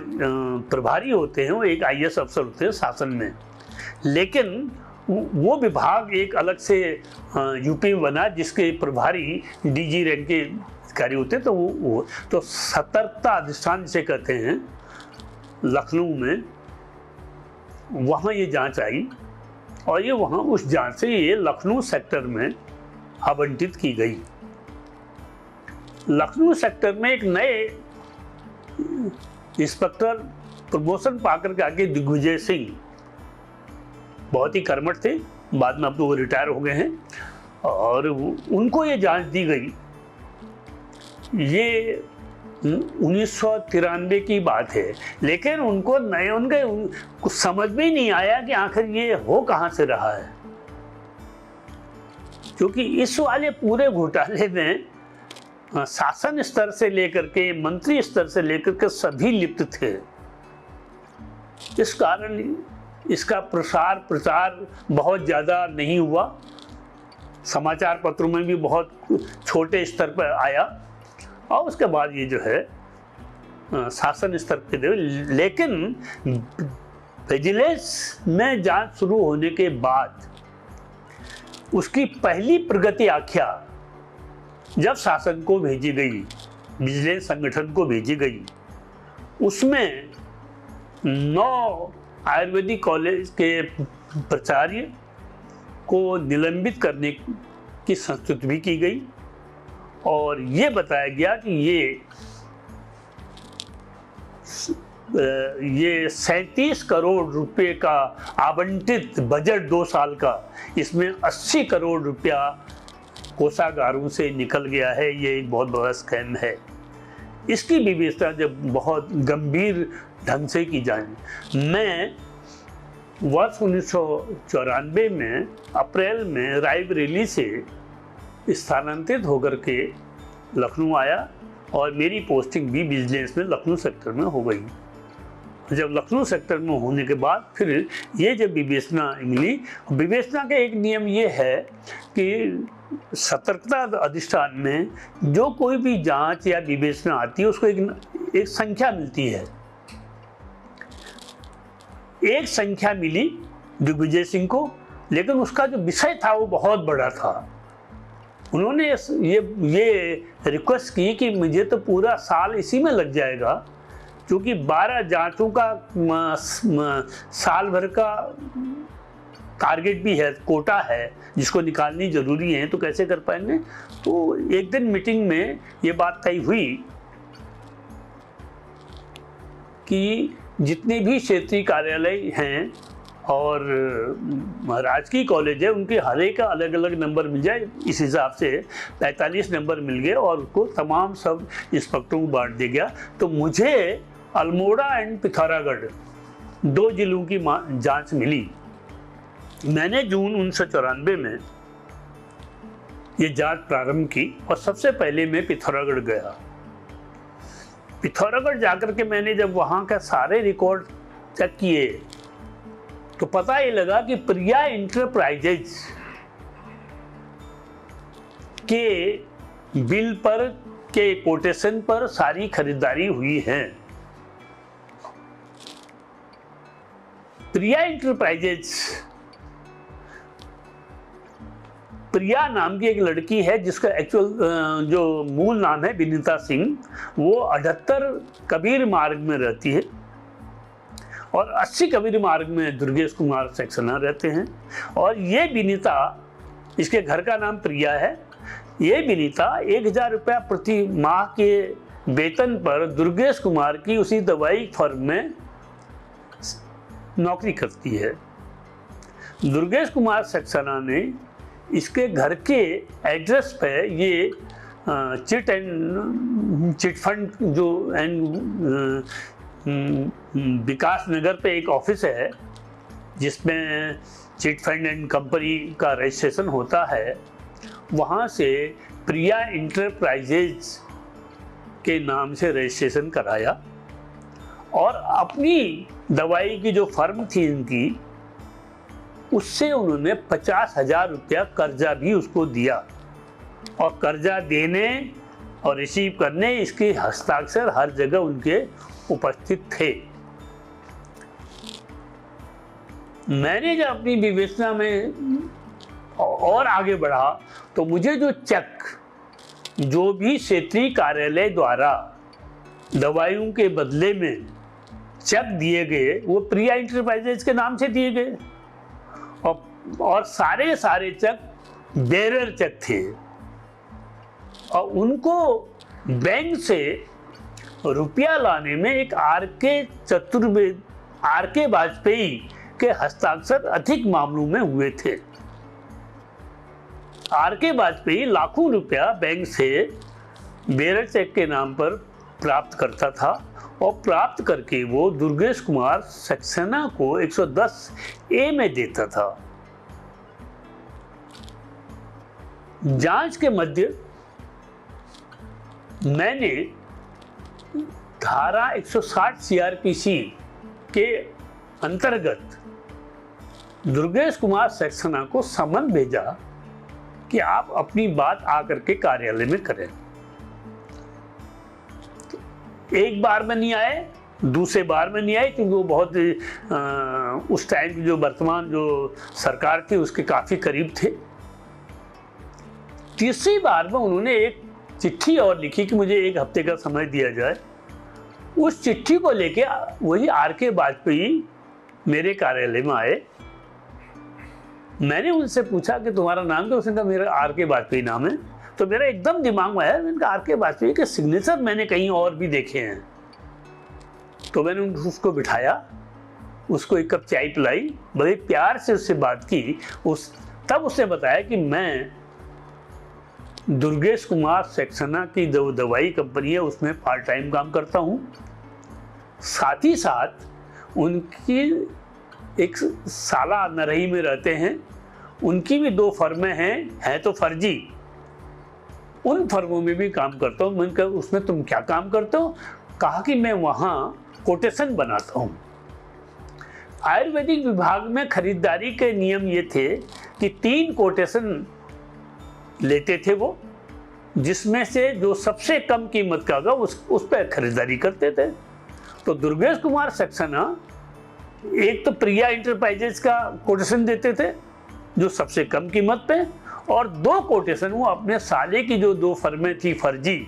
प्रभारी होते हैं वो एक IAS अफसर होते हैं शासन में, लेकिन वो विभाग एक अलग से यूपी में बना जिसके प्रभारी DG रैंक के अधिकारी होते हैं। तो वो तो सतर्कता अधिष्ठान जिसे कहते हैं लखनऊ में, वहाँ ये जांच आई और ये वहाँ उस जांच से ये लखनऊ सेक्टर में आवंटित की गई। लखनऊ सेक्टर में एक नए इंस्पेक्टर प्रमोशन पाकर के आगे दिग्विजय सिंह बहुत ही कर्मठ थे, बाद में अब तो वो रिटायर हो गए हैं, और उनको ये जांच दी गई। ये 1993 की बात है, लेकिन उनको उनके कुछ समझ में ही नहीं आया कि आखिर ये हो कहाँ से रहा है, क्योंकि इस वाले पूरे घोटाले में शासन स्तर से लेकर के मंत्री स्तर से लेकर के सभी लिप्त थे। इस कारण इसका प्रचार बहुत ज़्यादा नहीं हुआ, समाचार पत्रों में भी बहुत छोटे स्तर पर आया, और उसके बाद ये जो है शासन स्तर पे, लेकिन विजिलेंस में जांच शुरू होने के बाद उसकी पहली प्रगति आख्या जब शासन को भेजी गई, विजिलेंस संगठन को भेजी गई, उसमें 9 आयुर्वेदिक कॉलेज के प्राचार्य को निलंबित करने की संस्तुति भी की गई, और ये बताया गया कि ये 37 करोड़ रुपए का आवंटित बजट 2 साल का, इसमें 80 करोड़ रुपया कोषागारों से निकल गया है। ये एक बहुत बड़ा स्कैम है। इसकी विवेचना जब बहुत गंभीर ढंग से की जाए, मैं वर्ष 1994 में अप्रैल में रायबरेली से स्थानांतरित होकर के लखनऊ आया, और मेरी पोस्टिंग भी विजिलेंस में लखनऊ सेक्टर में हो गई। जब लखनऊ सेक्टर में होने के बाद फिर ये जब विवेचना मिली, विवेचना का एक नियम ये है कि सतर्कता अधिष्ठान में जो कोई भी जांच या विवेचना आती है उसको एक संख्या मिलती है। एक संख्या मिली दिग्विजय सिंह को, लेकिन उसका जो विषय था वो बहुत बड़ा था। उन्होंने ये रिक्वेस्ट की कि मुझे तो पूरा साल इसी में लग जाएगा, क्योंकि 12 जांचों का साल भर का टारगेट भी है, कोटा है जिसको निकालनी जरूरी है, तो कैसे कर पाएंगे। तो एक दिन मीटिंग में ये बात तय हुई कि जितने भी क्षेत्रीय कार्यालय हैं और राजकीय कॉलेज है, उनके हर एक का अलग अलग नंबर मिल जाए। इस हिसाब से 45 नंबर मिल गए और उसको तमाम सब इंस्पेक्टरों को बांट दिया गया। तो मुझे अल्मोड़ा एंड पिथौरागढ़ 2 जिलों की जांच मिली। मैंने जून 1994 में ये जांच प्रारंभ की और सबसे पहले मैं पिथौरागढ़ गया। पिथौरागढ़ जाकर के मैंने जब वहाँ का सारे रिकॉर्ड चेक किए तो पता ये लगा कि प्रिया इंटरप्राइजेज के बिल पर के कोटेशन पर सारी खरीदारी हुई है। प्रिया इंटरप्राइजेज, प्रिया नाम की एक लड़की है जिसका एक्चुअल जो मूल नाम है विनीता सिंह, वो 78 कबीर मार्ग में रहती है और 80 कबीर मार्ग में दुर्गेश कुमार सक्सेना रहते हैं। और ये विनीता, इसके घर का नाम प्रिया है, ये विनीता 1000 रुपया प्रति माह के वेतन पर दुर्गेश कुमार की उसी दवाई फर्म में नौकरी करती है। दुर्गेश कुमार सक्सेना ने इसके घर के एड्रेस पे ये चिट फंड जो विकास नगर पे एक ऑफिस है जिसमें चिट फंड एंड कंपनी का रजिस्ट्रेशन होता है, वहाँ से प्रिया इंटरप्राइजेज के नाम से रजिस्ट्रेशन कराया और अपनी दवाई की जो फर्म थी इनकी, उससे उन्होंने 50,000 रुपया कर्जा भी उसको दिया और कर्जा देने और रिसीव करने इसके हस्ताक्षर हर जगह उनके उपस्थित थे। मैंने जब अपनी विवेचना में और आगे बढ़ा तो मुझे जो चेक जो भी क्षेत्रीय कार्यालय द्वारा दवाइयों के बदले में चेक दिए गए वो प्रिया इंटरप्राइजेज के नाम से दिए गए और और सारे चेक बेरर चेक थे, और उनको बैंक से रुपया लाने में एक आर के वाजपेयी के हस्ताक्षर अधिक मामलों में हुए थे। आर के वाजपेयी लाखों रुपया बैंक से बेरर चेक के नाम पर प्राप्त करता था, और प्राप्त करके वो दुर्गेश कुमार सक्सेना को 110A में देता था। जांच के मध्य मैंने धारा 160 CRPC के अंतर्गत दुर्गेश कुमार सक्सेना को समन भेजा कि आप अपनी बात आकर के कार्यालय में करें। एक बार में नहीं आए, दूसरे बार में नहीं आए, क्योंकि वो बहुत उस टाइम की जो वर्तमान जो सरकार थी उसके काफी करीब थे। तीसरी बार में उन्होंने एक चिट्ठी और लिखी कि मुझे 1 हफ्ते का समय दिया जाए। उस चिट्ठी को लेके वही आर के वाजपेयी मेरे कार्यालय में आए। मैंने उनसे पूछा कि तुम्हारा नाम क्या? उसने कहा मेरा आर के वाजपेयी नाम है। तो मेरा एकदम दिमाग में आया, मैंने कहा आर के वाजपेयी के सिग्नेचर मैंने कहीं और भी देखे हैं। तो मैंने उसको बिठाया, उसको 1 कप चाय पिलाई, बड़े प्यार से उससे बात की। तब उसने बताया कि मैं दुर्गेश कुमार सक्सेना की जो दवाई कंपनी है उसमें पार्ट टाइम काम करता हूँ। साथ ही साथ उनकी एक साला नरही में रहते हैं, उनकी भी 2 फर्में हैं तो फर्जी, उन फर्मों में भी काम करता हूँ। मैंने कहा उसमें तुम क्या काम करते हो? कहा कि मैं वहाँ कोटेशन बनाता हूँ। आयुर्वेदिक विभाग में खरीदारी के नियम ये थे कि 3 कोटेशन लेते थे वो, जिसमें से जो सबसे कम कीमत का होगा उस पर खरीदारी करते थे। तो दुर्गेश कुमार सक्सेना एक तो प्रिया इंटरप्राइजेज का कोटेशन देते थे जो सबसे कम कीमत पे, और 2 कोटेशन वो अपने साले की जो 2 फर्में थी फर्जी,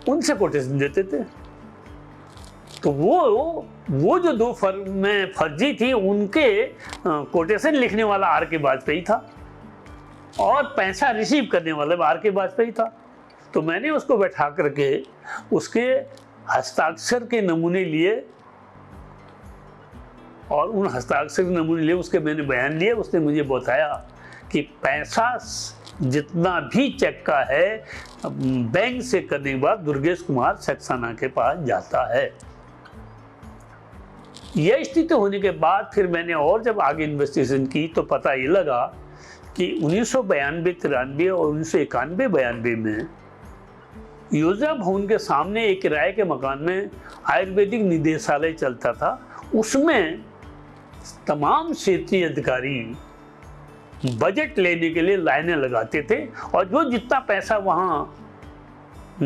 उनसे कोटेशन देते थे। तो वो जो 2 फर्में फर्जी थी उनके कोटेशन लिखने वाला आर के वाजपेयी था, और पैसा रिसीव करने वाला आर के वाजपेयी था। तो मैंने उसको बैठा करके उसके हस्ताक्षर के नमूने लिए, और उन हस्ताक्षर के नमूने लिए उसके मैंने बयान लिए। उसने मुझे बताया कि पैसा जितना भी चेक का है बैंक से करने के बाद दुर्गेश कुमार सक्सेना के पास जाता है। यह स्थिति होने के बाद फिर मैंने और जब आगे इन्वेस्टिगेशन की तो पता ये लगा कि 1992-93 और 1991-92 में योजना भवन के सामने एक किराए के मकान में आयुर्वेदिक निदेशालय चलता था। उसमें तमाम क्षेत्रीय अधिकारी बजट लेने के लिए लाइनें लगाते थे, और जो जितना पैसा वहां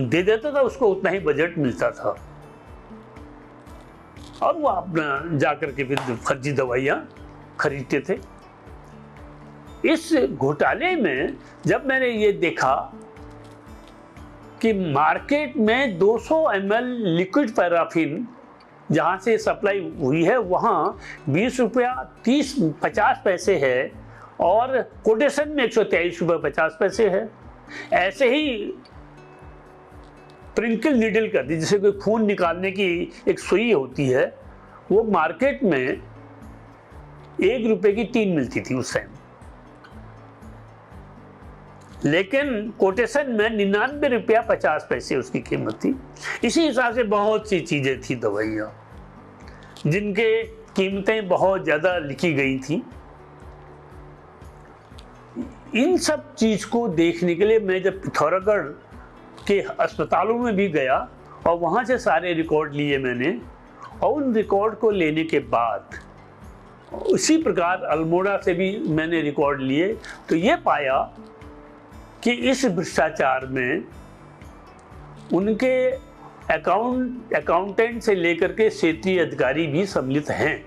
दे देता था उसको उतना ही बजट मिलता था, और वो अपना जाकर के फिर फर्जी दवाइयां खरीदते थे। इस घोटाले में जब मैंने ये देखा कि मार्केट में 200 ml लिक्विड पैराफिन जहाँ से सप्लाई हुई है वहाँ 20 रुपया 50 पैसे है, और कोटेशन में 123 रुपये 50 पैसे है। ऐसे ही प्रिंकल नीडल कर दी, जैसे कोई खून निकालने की एक सुई होती है, वो मार्केट में 1 रुपये की 3 मिलती थी उस टाइम, लेकिन कोटेशन में 99 रुपया 50 पैसे उसकी कीमत थी। इसी हिसाब से बहुत सी चीजें थी दवाइयाँ जिनके कीमतें बहुत ज्यादा लिखी गई थी। इन सब चीज को देखने के लिए मैं जब पिथौरागढ़ के अस्पतालों में भी गया और वहां से सारे रिकॉर्ड लिए मैंने, और उन रिकॉर्ड को लेने के बाद उसी प्रकार अल्मोड़ा से भी मैंने रिकॉर्ड लिए, तो ये पाया कि इस भ्रष्टाचार में उनके अकाउंटेंट से लेकर के क्षेत्रीय अधिकारी भी सम्मिलित हैं।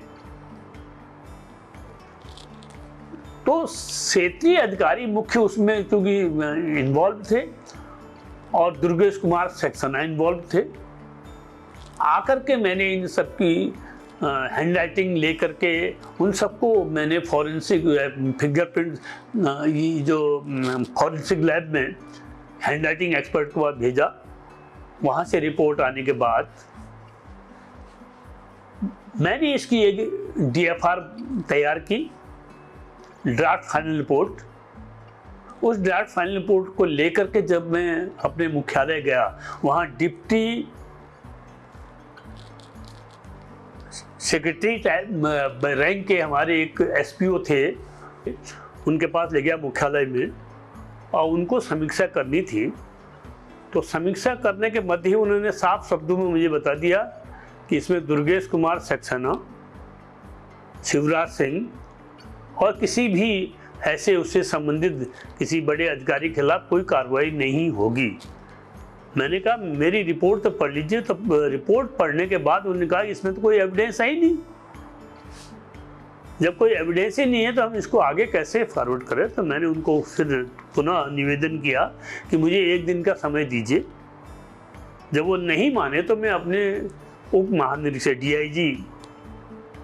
तो क्षेत्रीय अधिकारी मुख्य उसमें क्योंकि इन्वॉल्व थे, और दुर्गेश कुमार सक्सेना इन्वॉल्व थे। आकर के मैंने इन सब की हैंड राइटिंग ले करके उन सबको मैंने फॉरेंसिक फिंगरप्रिंट ये जो फॉरेंसिक लैब में हैंड राइटिंग एक्सपर्ट को बाद भेजा। वहाँ से रिपोर्ट आने के बाद मैंने इसकी एक DFR तैयार की, ड्राफ्ट फाइनल रिपोर्ट। उस ड्राफ्ट फाइनल रिपोर्ट को लेकर के जब मैं अपने मुख्यालय गया, वहाँ डिप्टी सेक्रेटरी रैंक के हमारे एक SPO थे, उनके पास ले गया मुख्यालय में और उनको समीक्षा करनी थी। तो समीक्षा करने के मध्य ही उन्होंने साफ शब्दों में मुझे बता दिया कि इसमें दुर्गेश कुमार सक्सेना, शिवराज सिंह और किसी भी ऐसे उससे संबंधित किसी बड़े अधिकारी के खिलाफ कोई कार्रवाई नहीं होगी। मैंने कहा मेरी रिपोर्ट तो पढ़ लीजिए। तो रिपोर्ट पढ़ने के बाद उन्होंने कहा इसमें तो कोई एविडेंस है ही नहीं। जब कोई एविडेंस ही नहीं है तो हम इसको आगे कैसे फॉरवर्ड करें। तो मैंने उनको फिर पुनः निवेदन किया कि मुझे 1 दिन का समय दीजिए। जब वो नहीं माने तो मैं अपने उप महानिरीक्षक DIG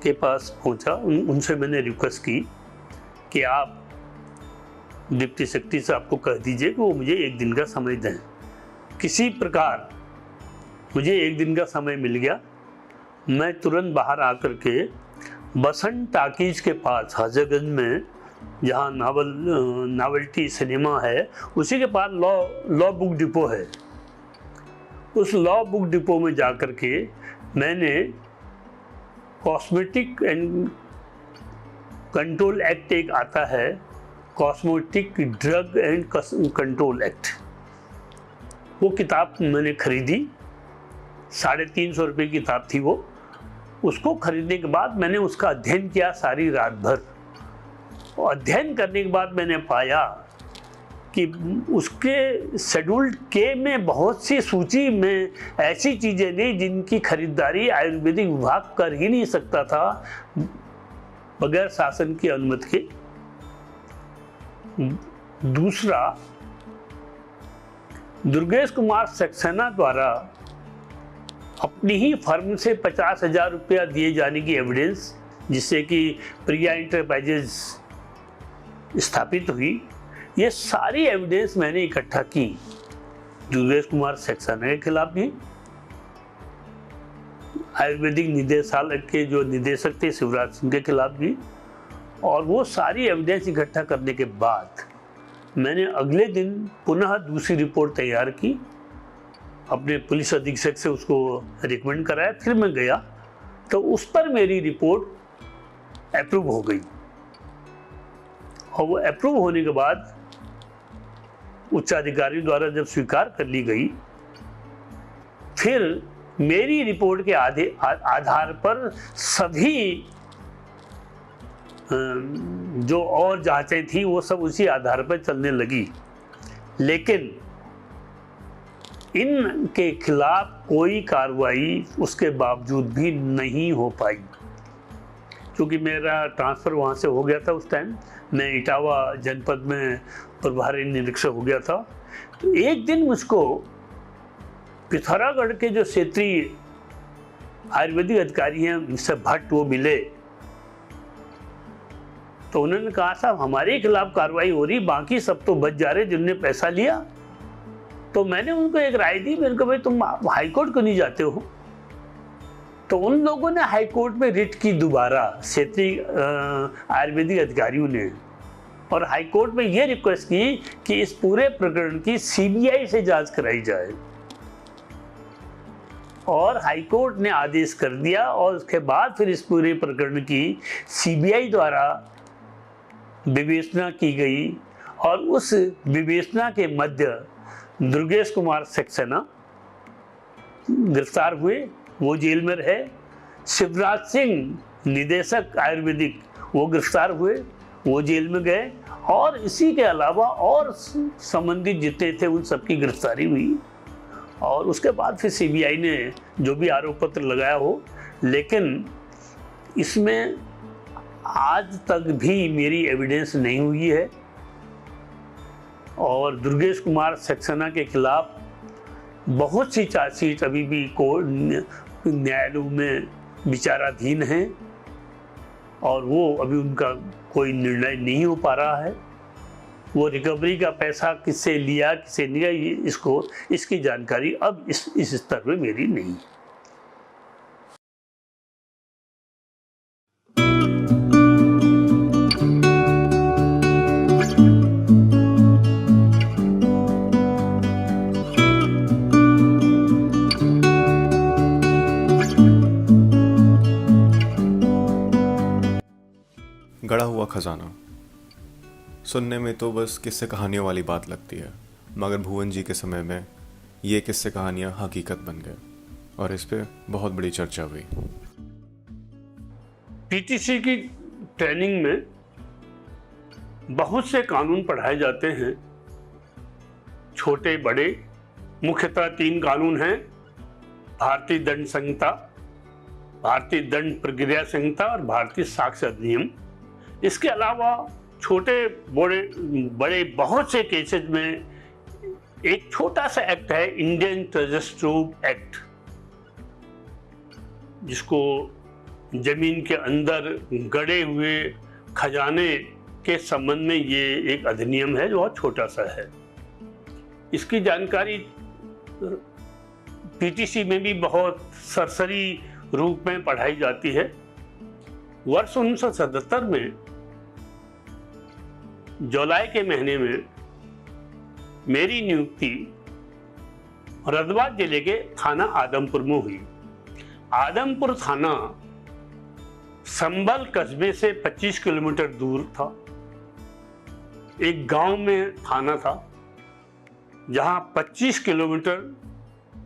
के पास पहुंचा। उनसे मैंने रिक्वेस्ट की कि आप डिप्टी सेक्रेटरी साहब को कह दीजिए कि वो मुझे 1 दिन का समय दें। किसी प्रकार मुझे 1 दिन का समय मिल गया। मैं तुरंत बाहर आकर के बसंत टाकीज के पास हजरतगंज में, जहाँ नावल्टी सिनेमा है, उसी के पास लॉ बुक डिपो है। उस लॉ बुक डिपो में जाकर के मैंने कॉस्मेटिक एंड कंट्रोल एक्ट एक आता है, cosmetic drug and control act, वो किताब मैंने खरीदी। 350 रुपये की किताब थी वो। उसको खरीदने के बाद मैंने उसका अध्ययन किया सारी रात भर। और अध्ययन करने के बाद मैंने पाया कि उसके शेड्यूल के में बहुत सी सूची में ऐसी चीज़ें नहीं जिनकी खरीदारी आयुर्वेदिक विभाग कर ही नहीं सकता था बगैर शासन की अनुमति के। दूसरा, दुर्गेश कुमार सक्सेना द्वारा अपनी ही फर्म से 50,000 रुपया दिए जाने की एविडेंस, जिससे कि प्रिया इंटरप्राइजेज स्थापित हुई, ये सारी एविडेंस मैंने इकट्ठा की दुर्गेश कुमार सक्सेना के खिलाफ भी, आयुर्वेदिक निदेशालय के जो निदेशक थे शिवराज सिंह के खिलाफ भी। और वो सारी एविडेंस इकट्ठा करने के बाद मैंने अगले दिन पुनः दूसरी रिपोर्ट तैयार की, अपने पुलिस अधीक्षक से उसको रिकमेंड कराया। फिर मैं गया तो उस पर मेरी रिपोर्ट अप्रूव हो गई। और वो अप्रूव होने के बाद उच्चाधिकारी द्वारा जब स्वीकार कर ली गई, फिर मेरी रिपोर्ट के आधार पर सभी जो और जांचें थी वो सब उसी आधार पर चलने लगी। लेकिन इनके खिलाफ कोई कार्रवाई उसके बावजूद भी नहीं हो पाई। क्योंकि मेरा ट्रांसफ़र वहाँ से हो गया था उस टाइम, मैं इटावा जनपद में प्रभारी निरीक्षक हो गया था। तो एक दिन मुझको पिथौरागढ़ के जो क्षेत्रीय आयुर्वेदिक अधिकारी हैं मिस्टर भट्ट, वो मिले। तो उन्होंने कहा साहब हमारे खिलाफ कार्रवाई हो रही, बाकी सब तो बच जा रहे जिनने पैसा लिया। तो मैंने उनको एक राय दी, मैंने कहा भाई तुम हाईकोर्ट क्यों नहीं जाते हो। तो उन लोगों ने हाईकोर्ट में रिट की दोबारा, क्षेत्रीय आयुर्वेदिक अधिकारियों ने, और हाईकोर्ट में ये रिक्वेस्ट की कि इस पूरे प्रकरण की CBI से जांच कराई जाए। और हाईकोर्ट ने आदेश कर दिया और उसके बाद फिर इस पूरे प्रकरण की CBI द्वारा विवेचना की गई। और उस विवेचना के मध्य दुर्गेश कुमार सक्सेना गिरफ्तार हुए, वो जेल में रहे। शिवराज सिंह निदेशक आयुर्वेदिक, वो गिरफ्तार हुए, वो जेल में गए। और इसी के अलावा और संबंधित जितने थे उन सबकी गिरफ्तारी हुई। और उसके बाद फिर CBI ने जो भी आरोप पत्र लगाया हो, लेकिन इसमें आज तक भी मेरी एविडेंस नहीं हुई है। और दुर्गेश कुमार सक्सेना के खिलाफ बहुत सी चार्जशीट अभी भी कोर्ट न्यायालयों में विचाराधीन हैं और वो अभी उनका कोई निर्णय नहीं हो पा रहा है। वो रिकवरी का पैसा किससे लिया किससे नहीं लिया, इसकी जानकारी अब इस स्तर पे मेरी नहीं है। गड़ा हुआ खजाना सुनने में तो बस किस्से कहानियों वाली बात लगती है, मगर भुवन जी के समय में ये किस्से कहानियां हकीकत बन गए और इस पे बहुत बड़ी चर्चा हुई। पीटीसी की ट्रेनिंग में बहुत से कानून पढ़ाए जाते हैं, छोटे बड़े। मुख्यतः 3 कानून हैं: भारतीय दंड संहिता, भारतीय दंड प्रक्रिया संहिता और भारतीय साक्ष्य अधिनियम। इसके अलावा छोटे बड़े बहुत से केसेस में एक छोटा सा एक्ट है, इंडियन ट्रेजर एक्ट, जिसको जमीन के अंदर गड़े हुए खजाने के संबंध में ये एक अधिनियम है जो बहुत छोटा सा है। इसकी जानकारी पीटीसी में भी बहुत सरसरी रूप में पढ़ाई जाती है। वर्ष 1977 में जुलाई के महीने में मेरी नियुक्ति रदबाद जिले के थाना आदमपुर में हुई। आदमपुर थाना संभल कस्बे से 25 किलोमीटर दूर था। एक गांव में थाना था जहां 25 किलोमीटर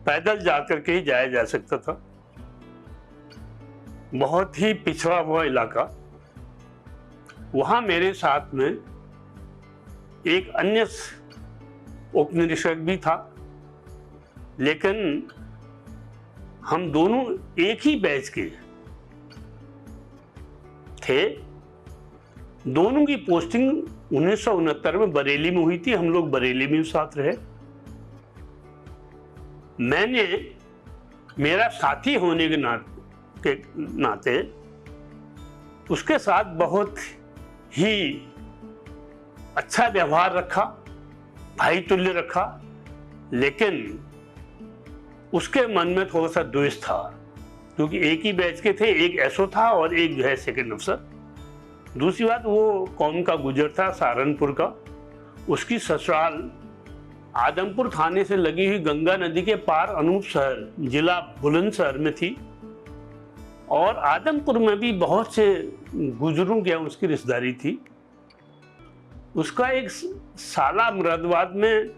पैदल जाकर के ही जाया जा सकता था। बहुत ही पिछड़ा हुआ इलाका। वहां मेरे साथ में एक अन्य उपनिरीक्षक भी था, लेकिन हम दोनों एक ही बैच के थे। दोनों की पोस्टिंग 1969 में बरेली में हुई थी। हम लोग बरेली में साथ रहे। मैंने मेरा साथी होने के नाते उसके साथ बहुत ही अच्छा व्यवहार रखा, भाई तुल्य रखा, लेकिन उसके मन में थोड़ा सा द्वेष था, क्योंकि एक ही बैच के थे। एक एसओ था और एक जो है सेकंड अफसर। दूसरी बात, वो कौम का गुजर था, सहारनपुर का। उसकी ससुराल आदमपुर थाने से लगी हुई गंगा नदी के पार अनूप शहर, जिला बुलंदशहर में थी। और आदमपुर में भी बहुत से गुजरों के उसकी रिश्तेदारी थी। उसका एक साला मुरादाबाद में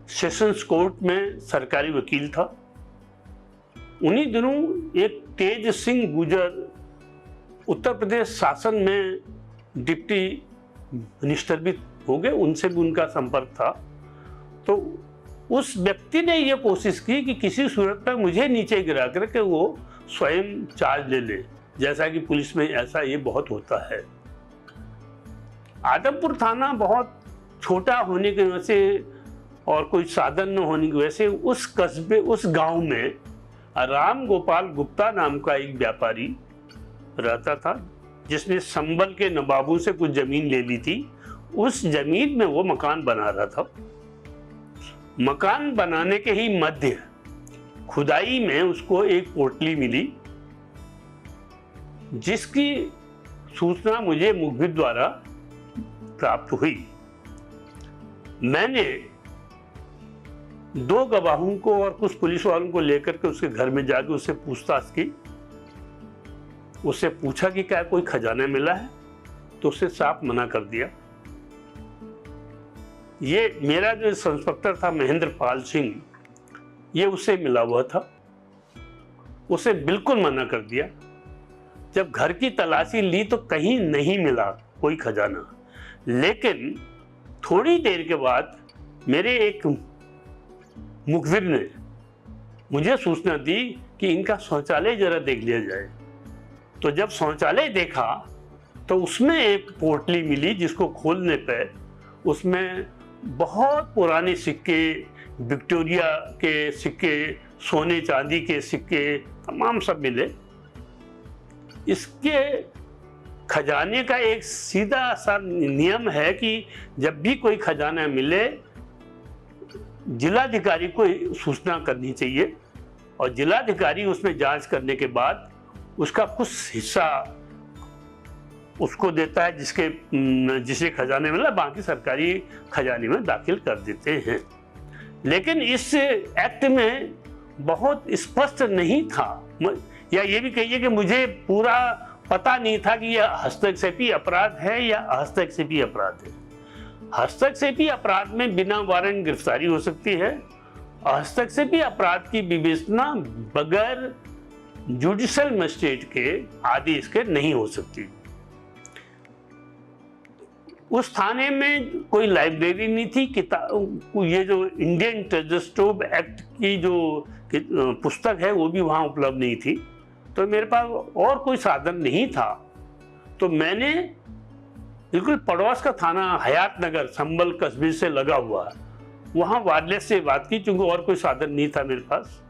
सेशंस कोर्ट में सरकारी वकील था। उन्हीं दिनों एक तेज सिंह गुजर उत्तर प्रदेश शासन में डिप्टी मिनिस्टर भी हो गए, उनसे भी उनका संपर्क था। तो उस व्यक्ति ने यह कोशिश की कि किसी सूरत में मुझे नीचे गिरा करके वो स्वयं चार्ज ले ले, जैसा कि पुलिस में ऐसा ये बहुत होता है। आदमपुर थाना बहुत छोटा होने की वजह से और कोई साधन न होने की वजह से उस कस्बे, उस गांव में राम गोपाल गुप्ता नाम का एक व्यापारी रहता था, जिसने संभल के नवाबों से कुछ जमीन ले ली थी। उस जमीन में वो मकान बना रहा था। मकान बनाने के ही मध्य खुदाई में उसको एक पोटली मिली, जिसकी सूचना मुझे मुखबिर द्वारा प्राप्त हुई। मैंने 2 गवाहों को और कुछ पुलिस वालों को लेकर के उसके घर में जाकर उससे पूछताछ की। उससे पूछा कि क्या कोई खजाना मिला है, तो उससे साफ मना कर दिया। ये मेरा जो इंस्पेक्टर था महेंद्र पाल सिंह, ये उससे मिला हुआ था। उसे बिल्कुल मना कर दिया। जब घर की तलाशी ली तो कहीं नहीं मिला कोई खजाना। लेकिन थोड़ी देर के बाद मेरे एक मुखबिर ने मुझे सूचना दी कि इनका शौचालय जरा देख लिया जाए। तो जब शौचालय देखा तो उसमें एक पोटली मिली, जिसको खोलने पर उसमें बहुत पुराने सिक्के, विक्टोरिया के सिक्के, सोने चांदी के सिक्के, तमाम सब मिले। इसके खजाने का एक सीधा सा नियम है कि जब भी कोई खजाना मिले जिलाधिकारी को सूचना करनी चाहिए और जिलाधिकारी उसमें जांच करने के बाद उसका कुछ हिस्सा उसको देता है जिसे खजाने मिला, बाकी सरकारी खजाने में दाखिल कर देते हैं। लेकिन इस एक्ट में बहुत स्पष्ट नहीं था, या ये भी कहिए कि मुझे पूरा पता नहीं था कि यह हस्तक्षेपी अपराध है या हस्तक्षेपी अपराध है। हस्तक्षेपी अपराध में बिना वारंट गिरफ्तारी हो सकती है। हस्तक्षेपी अपराध की विवेचना बगैर जुडिशियल मजिस्ट्रेट के आदेश के नहीं हो सकती। उस थाने में कोई लाइब्रेरी नहीं थी, ये जो इंडियन ट्रेजर स्टोव एक्ट की जो पुस्तक है वो भी वहाँ उपलब्ध नहीं थी। तो मेरे पास और कोई साधन नहीं था, तो मैंने बिल्कुल पड़ोस का थाना हयात नगर संभल कस्बे से लगा हुआ वहाँ वायरलेस से बात की, क्योंकि और कोई साधन नहीं था मेरे पास।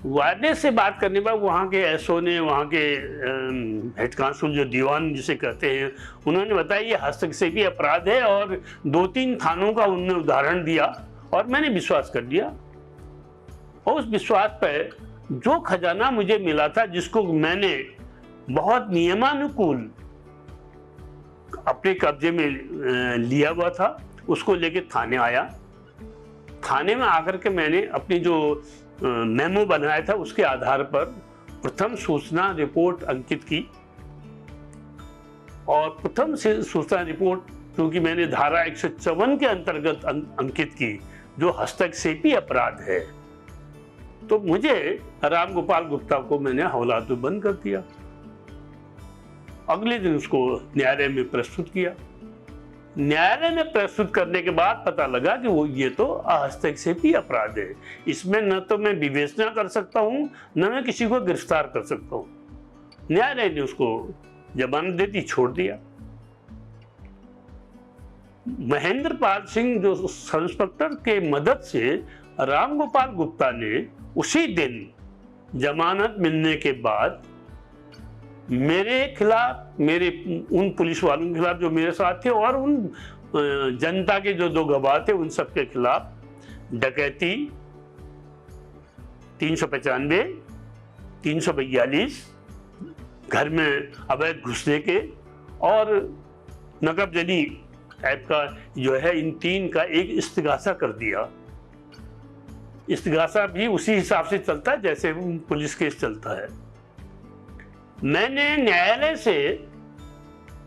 वायरलेस से बात करने पर वहाँ के एसओ ने, वहाँ के हेड कांस्टेबल जो दीवान जिसे कहते हैं, उन्होंने बताया ये हस्तक्षेपी अपराध है और 2-3 थानों का उन्होंने उदाहरण दिया और मैंने विश्वास कर लिया। और उस विश्वास पर जो खजाना मुझे मिला था, जिसको मैंने बहुत नियमानुकूल अपने कब्जे में लिया हुआ था, उसको लेके थाने आया। थाने में आकर के मैंने अपनी जो मेमो बनाया था उसके आधार पर प्रथम सूचना रिपोर्ट अंकित की। और प्रथम सूचना रिपोर्ट क्योंकि मैंने धारा 154 के अंतर्गत अंकित की, जो हस्तक्षेपी अपराध है, तो मुझे राम गोपाल गुप्ता को मैंने हवालात में बंद कर दिया। अगले दिन उसको न्यायालय में प्रस्तुत किया। न्यायालय में प्रस्तुत करने के बाद पता लगा कि वो ये तो हस्तक्षेपी अपराध है, इसमें न तो मैं विवेचना कर सकता हूं न मैं किसी को गिरफ्तार कर सकता हूं। न्यायालय ने उसको जमानत दे दी, छोड़ दिया। महेंद्र पाल सिंह जो सब इंस्पेक्टर के मदद से राम गोपाल गुप्ता ने उसी दिन जमानत मिलने के बाद मेरे खिलाफ, मेरे उन पुलिस वालों के खिलाफ जो मेरे साथ थे और उन जनता के जो 2 गवाह थे उन सब के खिलाफ डकैती 395, 342, घर में अवैध घुसने के और नकबजनी टाइप का जो है, इन 3 का एक इस्तिगासा कर दिया। इस्तिगासा भी उसी हिसाब से चलता है जैसे पुलिस केस चलता है। मैंने न्यायालय से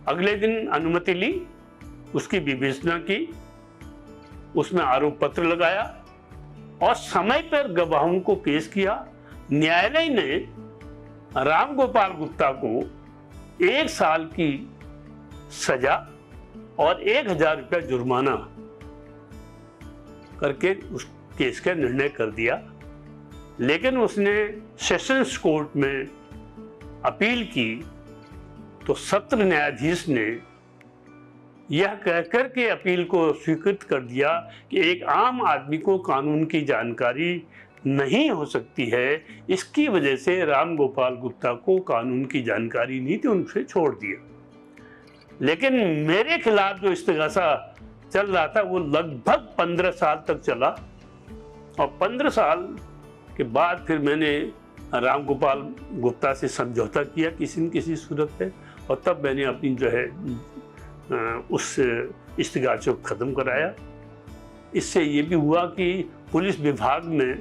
अगले दिन अनुमति ली, उसकी विवेचना की, उसमें आरोप पत्र लगाया और समय पर गवाहों को पेश किया। न्यायालय ने राम गोपाल गुप्ता को 1 साल की सजा और 1000 रुपया जुर्माना करके उस केस का निर्णय कर दिया। लेकिन उसने सेशंस कोर्ट में अपील की तो सत्र न्यायाधीश ने यह कहकर के अपील को स्वीकृत कर दिया कि एक आम आदमी को कानून की जानकारी नहीं हो सकती है, इसकी वजह से राम गोपाल गुप्ता को कानून की जानकारी नहीं थी, उनसे छोड़ दिया। लेकिन मेरे खिलाफ जो इस्तिगासा चल रहा था वो लगभग 15 साल तक चला और 15 साल के बाद फिर मैंने राम गोपाल गुप्ता से समझौता किया किसी न किसी सूरत पे, और तब मैंने अपनी जो है उस इस्तिगासे को ख़त्म कराया। इससे ये भी हुआ कि पुलिस विभाग में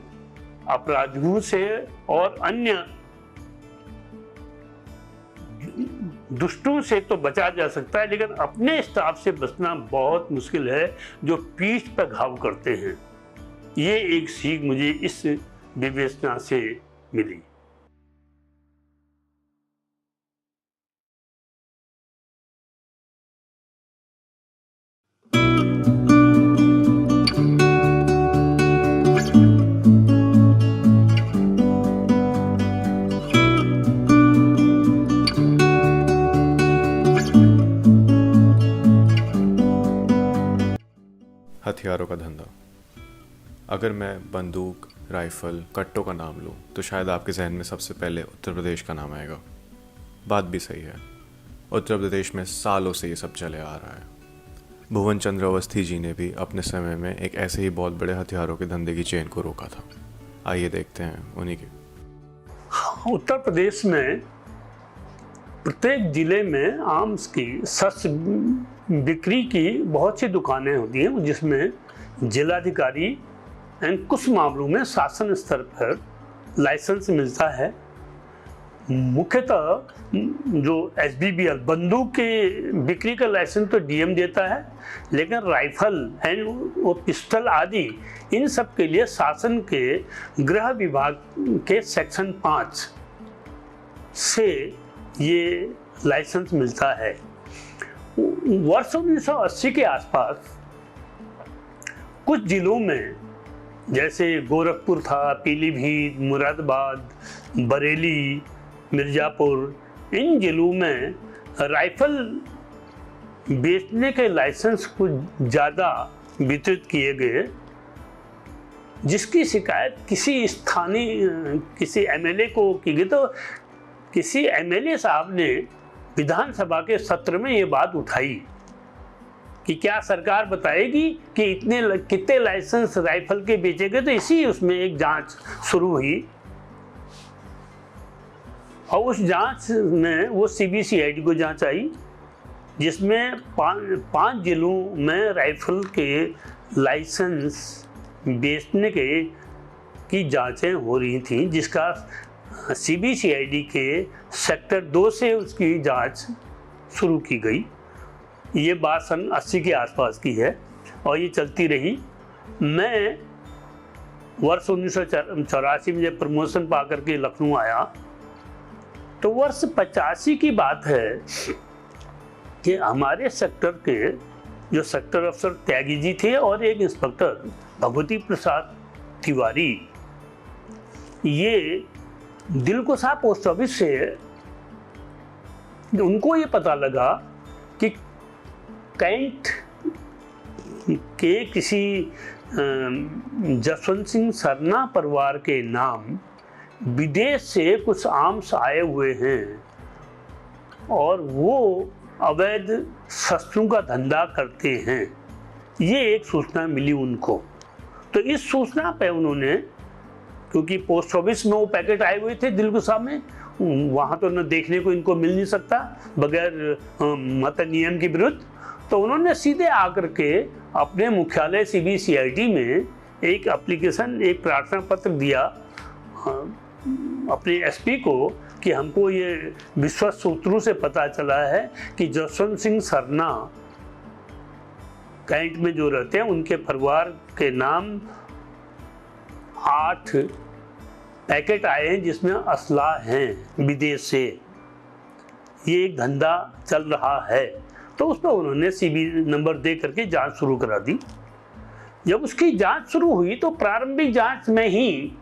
अपराधियों से और अन्य दुष्टों से तो बचा जा सकता है, लेकिन अपने स्टाफ से बचना बहुत मुश्किल है, जो पीठ पर घाव करते हैं। ये एक सीख मुझे इस विवेचना से मिली। हथियारों का धंधा। अगर मैं बंदूक, राइफल, कट्टों का नाम लूँ तो शायद आपके जहन में सबसे पहले उत्तर प्रदेश का नाम आएगा। बात भी सही है। उत्तर प्रदेश में सालों से ये सब चले आ रहा है। भुवन चंद्र अवस्थी जी ने भी अपने समय में एक ऐसे ही बहुत बड़े हथियारों के धंधे की चेन को रोका था। आइए देखते हैं उन्हीं के। उत्तर प्रदेश में प्रत्येक जिले में आर्म्स की शस्त्र बिक्री की बहुत सी दुकानें होती हैं, जिसमें जिलाधिकारी एंड कुछ मामलों में शासन स्तर पर लाइसेंस मिलता है। मुख्यतः जो SBBL बंदूक के बिक्री का लाइसेंस तो DM देता है, लेकिन राइफल एंड वो पिस्टल आदि इन सब के लिए शासन के गृह विभाग के सेक्शन 5 से ये लाइसेंस मिलता है। वर्ष 1980 के आसपास कुछ जिलों में, जैसे गोरखपुर था, पीलीभीत, मुरादाबाद, बरेली, मिर्जापुर, इन जिलों में राइफल बेचने के लाइसेंस कुछ ज़्यादा वितरित किए गए, जिसकी शिकायत किसी स्थानीय किसी MLA को की गई। तो किसी MLA साहब ने विधानसभा के सत्र में ये बात उठाई कि क्या सरकार बताएगी कि कितने लाइसेंस राइफल के बेचे गए। तो इसी उसमें एक जांच शुरू हुई और उस जांच में वो CBCID को जांच आई, जिसमें पांच जिलों में राइफल के लाइसेंस बेचने की जांचें हो रही थी, जिसका CBCID के सेक्टर 2 से उसकी जांच शुरू की गई। ये बात सन 80 के आसपास की है और ये चलती रही। मैं वर्ष 1984 में जब प्रमोशन पा करके लखनऊ आया, तो वर्ष 85 की बात है कि हमारे सेक्टर के जो सेक्टर अफसर त्यागी जी थे और एक इंस्पेक्टर भगवती प्रसाद तिवारी, ये दिलकुशा पोस्ट ऑफिस से उनको ये पता लगा कि कैंट के किसी जसवंत सिंह सरना परिवार के नाम विदेश से कुछ आर्म्स आए हुए हैं और वो अवैध शस्त्रों का धंधा करते हैं। ये एक सूचना मिली उनको। तो इस सूचना पे उन्होंने, क्योंकि पोस्ट ऑफिस में वो पैकेट आए हुए थे दिलकुशा में, वहाँ तो न देखने को इनको मिल नहीं सकता बगैर मत नियम के विरुद्ध, तो उन्होंने सीधे आकर के अपने मुख्यालय CBCID में एक एप्लीकेशन, एक प्रार्थना पत्र दिया अपने SP को कि हमको ये विश्वस्त सूत्रों से पता चला है कि जसवंत सिंह सरना कैंट में जो रहते हैं, उनके परिवार के नाम 8 पैकेट आए हैं जिसमें असला हैं विदेश से। ये एक धंधा चल रहा है। तो उस पर उन्होंने CB नंबर दे करके जांच शुरू करा दी। जब उसकी जांच शुरू हुई तो प्रारंभिक जांच में ही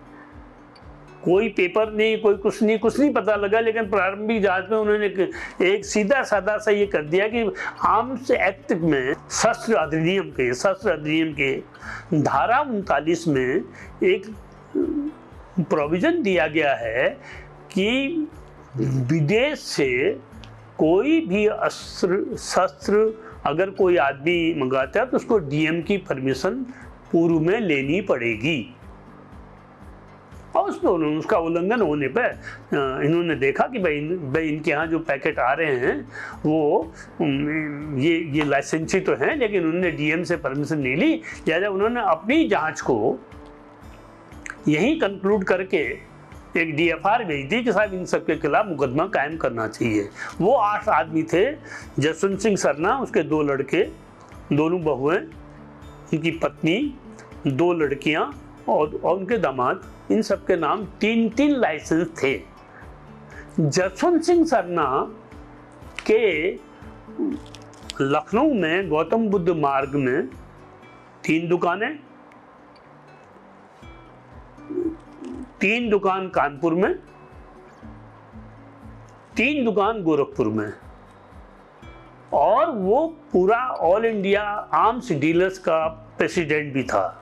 कोई पेपर नहीं, कोई कुछ नहीं पता लगा, लेकिन प्रारंभिक जांच में उन्होंने एक सीधा साधा सा ये कर दिया कि आर्म्स एक्ट में शस्त्र अधिनियम के धारा 39 में एक प्रोविजन दिया गया है कि विदेश से कोई भी शस्त्र अगर कोई आदमी मंगाता है तो उसको DM की परमिशन पूर्व में लेनी पड़ेगी। और उस पर उन्होंने उसका उल्लंघन होने पर इन्होंने देखा कि भाई इनके यहाँ जो पैकेट आ रहे हैं वो ये लाइसेंसी तो हैं, लेकिन उन्होंने DM से परमिशन नहीं ली। लिहाजा उन्होंने अपनी जांच को यही कंक्लूड करके एक DFR भेज दी कि साहब इन सब के खिलाफ मुकदमा कायम करना चाहिए। वो 8 आदमी थे, जसवंत सिंह सरना, उसके 2 लड़के, दोनों बहुएं, उनकी पत्नी, 2 लड़कियां और उनके दामाद, इन सब के नाम 3 लाइसेंस थे। जसवंत सिंह सरना के लखनऊ में गौतम बुद्ध मार्ग में 3 दुकानें, 3 दुकान कानपुर में, 3 दुकान गोरखपुर में, और वो पूरा ऑल इंडिया आर्म्स डीलर्स का प्रेसिडेंट भी था।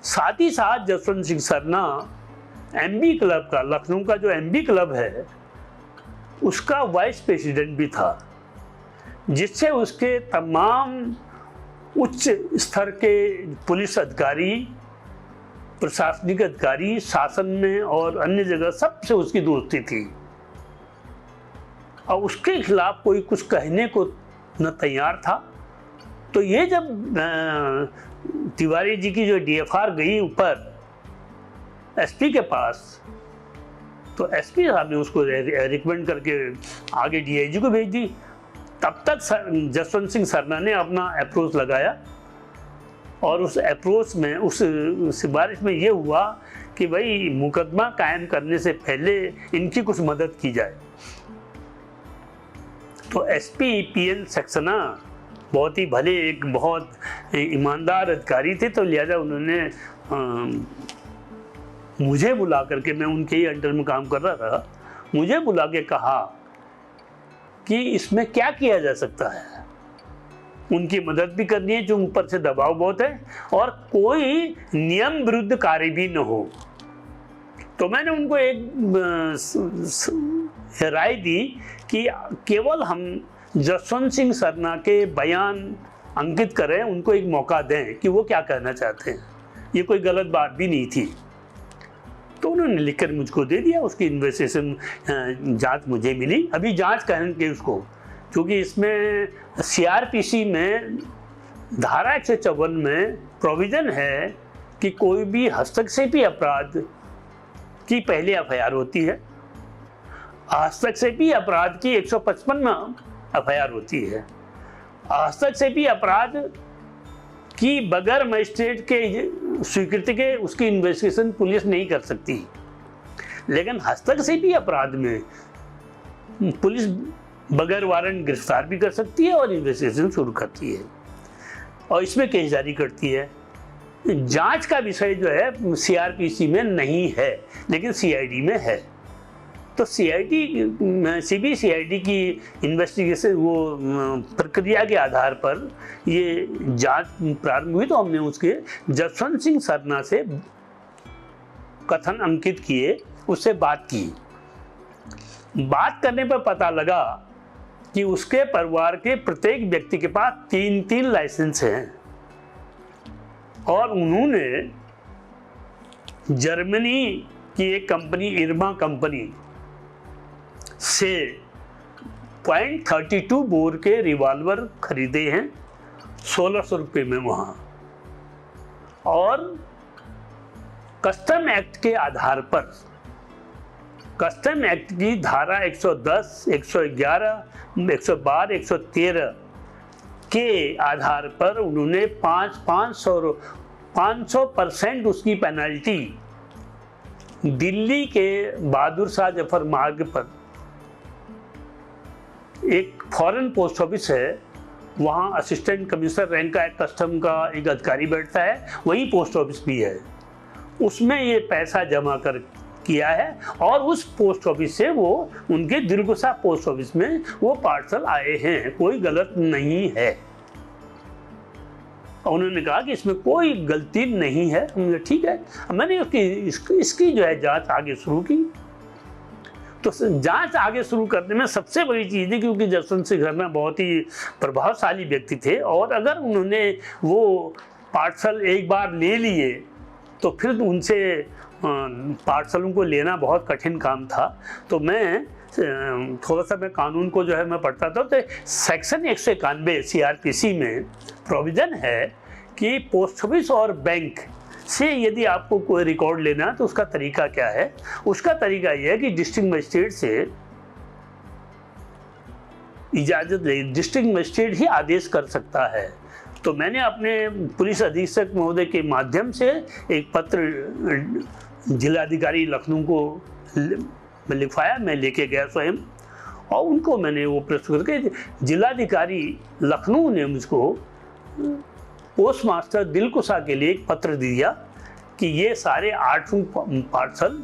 साथ ही साथ जसवंत सिंह सरना MB क्लब का, लखनऊ का जो MB क्लब है, उसका वाइस प्रेसिडेंट भी था, जिससे उसके तमाम उच्च स्तर के पुलिस अधिकारी, प्रशासनिक अधिकारी, शासन में और अन्य जगह सबसे उसकी दोस्ती थी। और उसके खिलाफ कोई कुछ कहने को न तैयार था। तो ये जब तिवारी जी की जो DFR गई ऊपर SP के पास, तो SP साहब ने उसको रिकमेंड करके आगे DIG को भेज दी। तब तक जसवंत सिंह सरना ने अपना अप्रोच लगाया, और उस अप्रोच में, उस सिफारिश में ये हुआ कि भाई मुकदमा कायम करने से पहले इनकी कुछ मदद की जाए। तो SP PN सक्सेना बहुत ही भले, एक बहुत ईमानदार अधिकारी थे, तो लिहाजा उन्होंने मुझे बुला करके, मैं उनके ही अंडर में काम कर रहा था, मुझे बुला के कहा कि इसमें क्या किया जा सकता है, उनकी मदद भी करनी है जो ऊपर से दबाव बहुत है, और कोई नियम विरुद्ध कार्य भी न हो। तो मैंने उनको एक राय दी कि केवल हम जसवंत सिंह सरना के बयान अंकित करें, उनको एक मौका दें कि वो क्या कहना चाहते हैं, ये कोई गलत बात भी नहीं थी। तो उन्होंने लिखकर मुझको दे दिया, उसकी इन्वेस्टिगेशन जांच मुझे मिली। अभी जांच करेंगे उसको, क्योंकि इसमें CRPC में धारा 154 में प्रोविज़न है कि कोई भी हस्तक्षेपी अपराध की पहले FIR होती है, हस्तक्षेपी अपराध की 155 में FIR होती है। हस्तक्षेपी अपराध की बगैर मजिस्ट्रेट के स्वीकृति के उसकी इन्वेस्टिगेशन पुलिस नहीं कर सकती, लेकिन हस्तक्षेपी अपराध में पुलिस बगैर वारंट गिरफ्तार भी कर सकती है और इन्वेस्टिगेशन शुरू करती है, और इसमें केस जारी करती है। जांच का विषय जो है CRPC में नहीं है, लेकिन CID में है। तो CBCID की इन्वेस्टिगेशन, वो प्रक्रिया के आधार पर ये जांच प्रारंभ हुई। तो हमने उसके जसवंत सिंह सरना से कथन अंकित किए, उससे बात की। बात करने पर पता लगा कि उसके परिवार के प्रत्येक व्यक्ति के पास 3-3 लाइसेंस हैं, और उन्होंने जर्मनी की एक कंपनी, इरमा कंपनी से .32 बोर के रिवॉल्वर खरीदे हैं 1600 रुपये में वहाँ, और कस्टम एक्ट के आधार पर, कस्टम एक्ट की धारा 110, 111, 112, 113 के आधार पर उन्होंने 500% उसकी पेनल्टी दिल्ली के बहादुर शाह जफर मार्ग पर एक फॉरेन पोस्ट ऑफिस है, वहाँ असिस्टेंट कमिश्नर रैंक का एक कस्टम का एक अधिकारी बैठता है, वही पोस्ट ऑफिस भी है, उसमें ये पैसा जमा कर किया है, और उस पोस्ट ऑफिस से वो उनके दिलगुसा पोस्ट ऑफिस में वो पार्सल आए हैं, कोई गलत नहीं है। उन्होंने कहा कि इसमें कोई गलती नहीं है। हमने ठीक है, मैंने इसकी जो है जांच आगे शुरू की। तो जांच आगे शुरू करने में सबसे बड़ी चीज़ है, क्योंकि जसवंत सिंह सरना बहुत ही प्रभावशाली व्यक्ति थे, और अगर उन्होंने वो पार्सल एक बार ले लिए तो फिर उनसे पार्सलों को लेना बहुत कठिन काम था। तो मैं थोड़ा सा, मैं कानून को जो है मैं पढ़ता था, तो सेक्शन 191 CRPC में प्रोविज़न है कि पोस्ट ऑफिस और बैंक से यदि आपको कोई रिकॉर्ड लेना है तो उसका तरीका क्या है। उसका तरीका यह है कि डिस्ट्रिक्ट मजिस्ट्रेट से इजाज़त ले, डिस्ट्रिक्ट मजिस्ट्रेट ही आदेश कर सकता है। तो मैंने अपने पुलिस अधीक्षक महोदय के माध्यम से एक पत्र जिलाधिकारी लखनऊ को लिखवाया, मैं लेके गया स्वयं, और उनको मैंने वो प्रस्तुत करके, जिलाधिकारी लखनऊ ने मुझको पोस्ट मास्टर दिलकुशा के लिए एक पत्र दिया कि ये सारे 8 पार्सल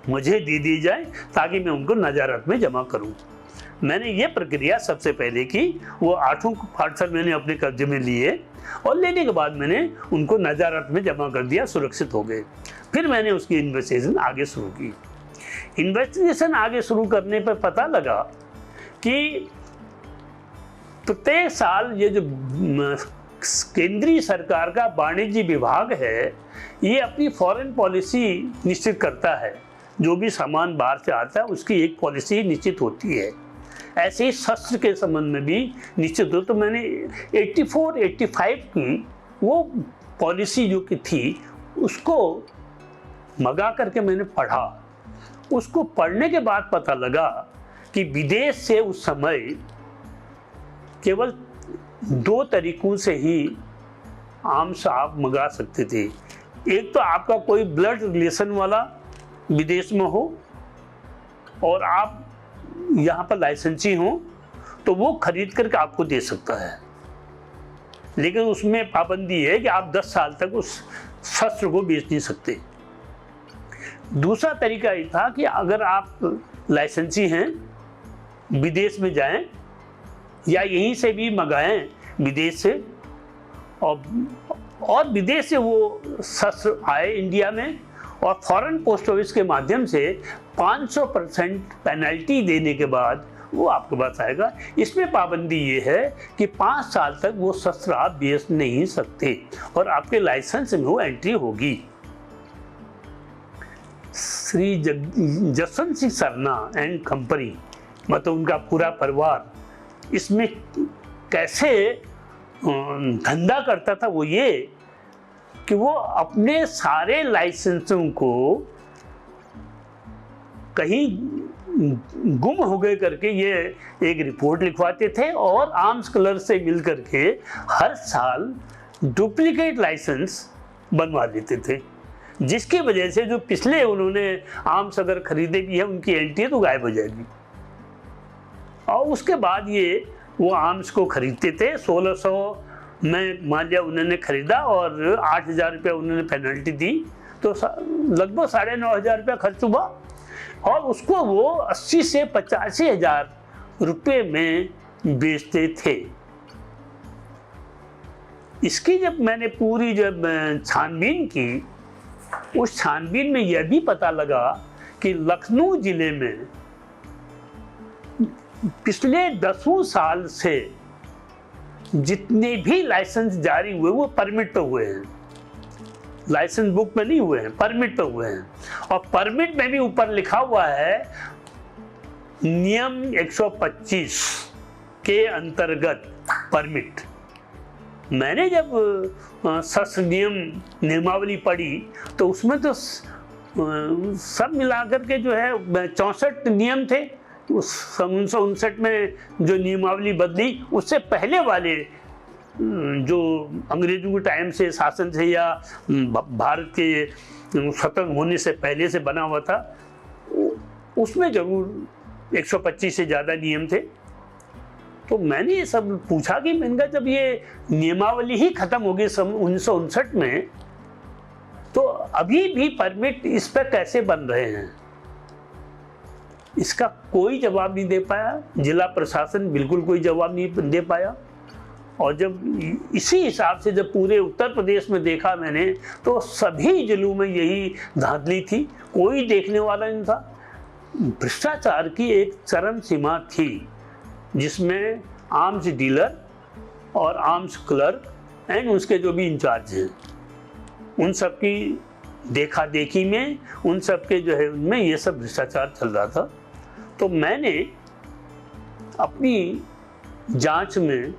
मुझे दे दी जाए ताकि मैं उनको नज़ारत में जमा करूं। मैंने ये प्रक्रिया सबसे पहले की, वो 8 पार्सल मैंने अपने कब्जे में लिए, और लेने के बाद मैंने उनको नज़ारत में जमा कर दिया, सुरक्षित हो गए। फिर मैंने उसकी इन्वेस्टिगेशन आगे शुरू की। इन्वेस्टिगेशन आगे शुरू करने पर पता लगा कि प्रत्येक साल ये जो केंद्रीय सरकार का वाणिज्य विभाग है, ये अपनी फॉरेन पॉलिसी निश्चित करता है। जो भी सामान बाहर से आता है उसकी एक पॉलिसी निश्चित होती है। ऐसे ही शस्त्र के संबंध में भी निश्चित हो। तो मैंने 84-85 की वो पॉलिसी जो कि थी उसको मंगा करके मैंने पढ़ा। उसको पढ़ने के बाद पता लगा कि विदेश से उस समय केवल 2 तरीकों से ही आर्म्स आप मंगा सकते थे। एक तो आपका कोई ब्लड रिलेशन वाला विदेश में हो और आप यहाँ पर लाइसेंसी हो तो वो खरीद करके आपको दे सकता है, लेकिन उसमें पाबंदी है कि आप 10 साल तक उस शस्त्र को बेच नहीं सकते। दूसरा तरीका ये था कि अगर आप लाइसेंसी हैं, विदेश में जाएं या यहीं से भी मंगाएं विदेश से, और विदेश से वो शस्त्र आए इंडिया में और फॉरेन पोस्ट ऑफिस के माध्यम से 500% पेनल्टी देने के बाद वो आपके पास आएगा। इसमें पाबंदी ये है कि 5 साल तक वो शस्त्र आप बेच नहीं सकते और आपके लाइसेंस में वो एंट्री होगी। श्री जसवंत सिंह सरना एंड कंपनी, मतलब उनका पूरा परिवार इसमें कैसे धंधा करता था, वो ये कि वो अपने सारे लाइसेंसों को कहीं गुम हो गए करके ये एक रिपोर्ट लिखवाते थे और आर्म्स कलर से मिल करके हर साल डुप्लीकेट लाइसेंस बनवा लेते थे, जिसकी वजह से जो पिछले उन्होंने आर्म्स अगर खरीदे भी है उनकी एंट्री तो गायब हो जाएगी। और उसके बाद ये वो आर्म्स को खरीदते थे। 1600 में मान लिया उन्होंने खरीदा और 8,000 रुपये उन्होंने पेनल्टी दी, तो लगभग 9,500 रुपया खर्च हुआ और उसको वो 80 से 85,000 रुपये में बेचते थे। इसकी जब मैंने पूरी जब छानबीन की, उस छानबीन में यह भी पता लगा कि लखनऊ जिले में पिछले 10 साल से जितने भी लाइसेंस जारी हुए वो परमिट पे हुए हैं, लाइसेंस बुक में नहीं हुए हैं, परमिट पे हुए हैं। और परमिट में भी ऊपर लिखा हुआ है नियम 125 के अंतर्गत परमिट। मैंने जब शस्त्र नियमावली पढ़ी तो उसमें तो सब मिलाकर के जो है 64 नियम थे। उस 1959 में जो नियमावली बदली, उससे पहले वाले जो अंग्रेजों के टाइम से शासन से या भारत के स्वतंत्र होने से पहले से बना हुआ था, उसमें जरूर 125 से ज़्यादा नियम थे। तो मैंने ये सब पूछा कि मैंने जब ये नियमावली ही खत्म हो गई 1959 में, तो अभी भी परमिट इस पर कैसे बन रहे हैं? इसका कोई जवाब नहीं दे पाया, जिला प्रशासन बिल्कुल कोई जवाब नहीं दे पाया। और जब इसी हिसाब से जब पूरे उत्तर प्रदेश में देखा मैंने, तो सभी जिलों में यही धांधली थी, कोई देखने वाला नहीं था। भ्रष्टाचार की एक चरम सीमा थी, जिसमें आर्म्स डीलर और आर्म्स क्लर्क एंड उसके जो भी इंचार्ज हैं, उन सब की देखा देखी में, उन सब के जो है उनमें ये सब भ्रष्टाचार चल रहा था। तो मैंने अपनी जांच में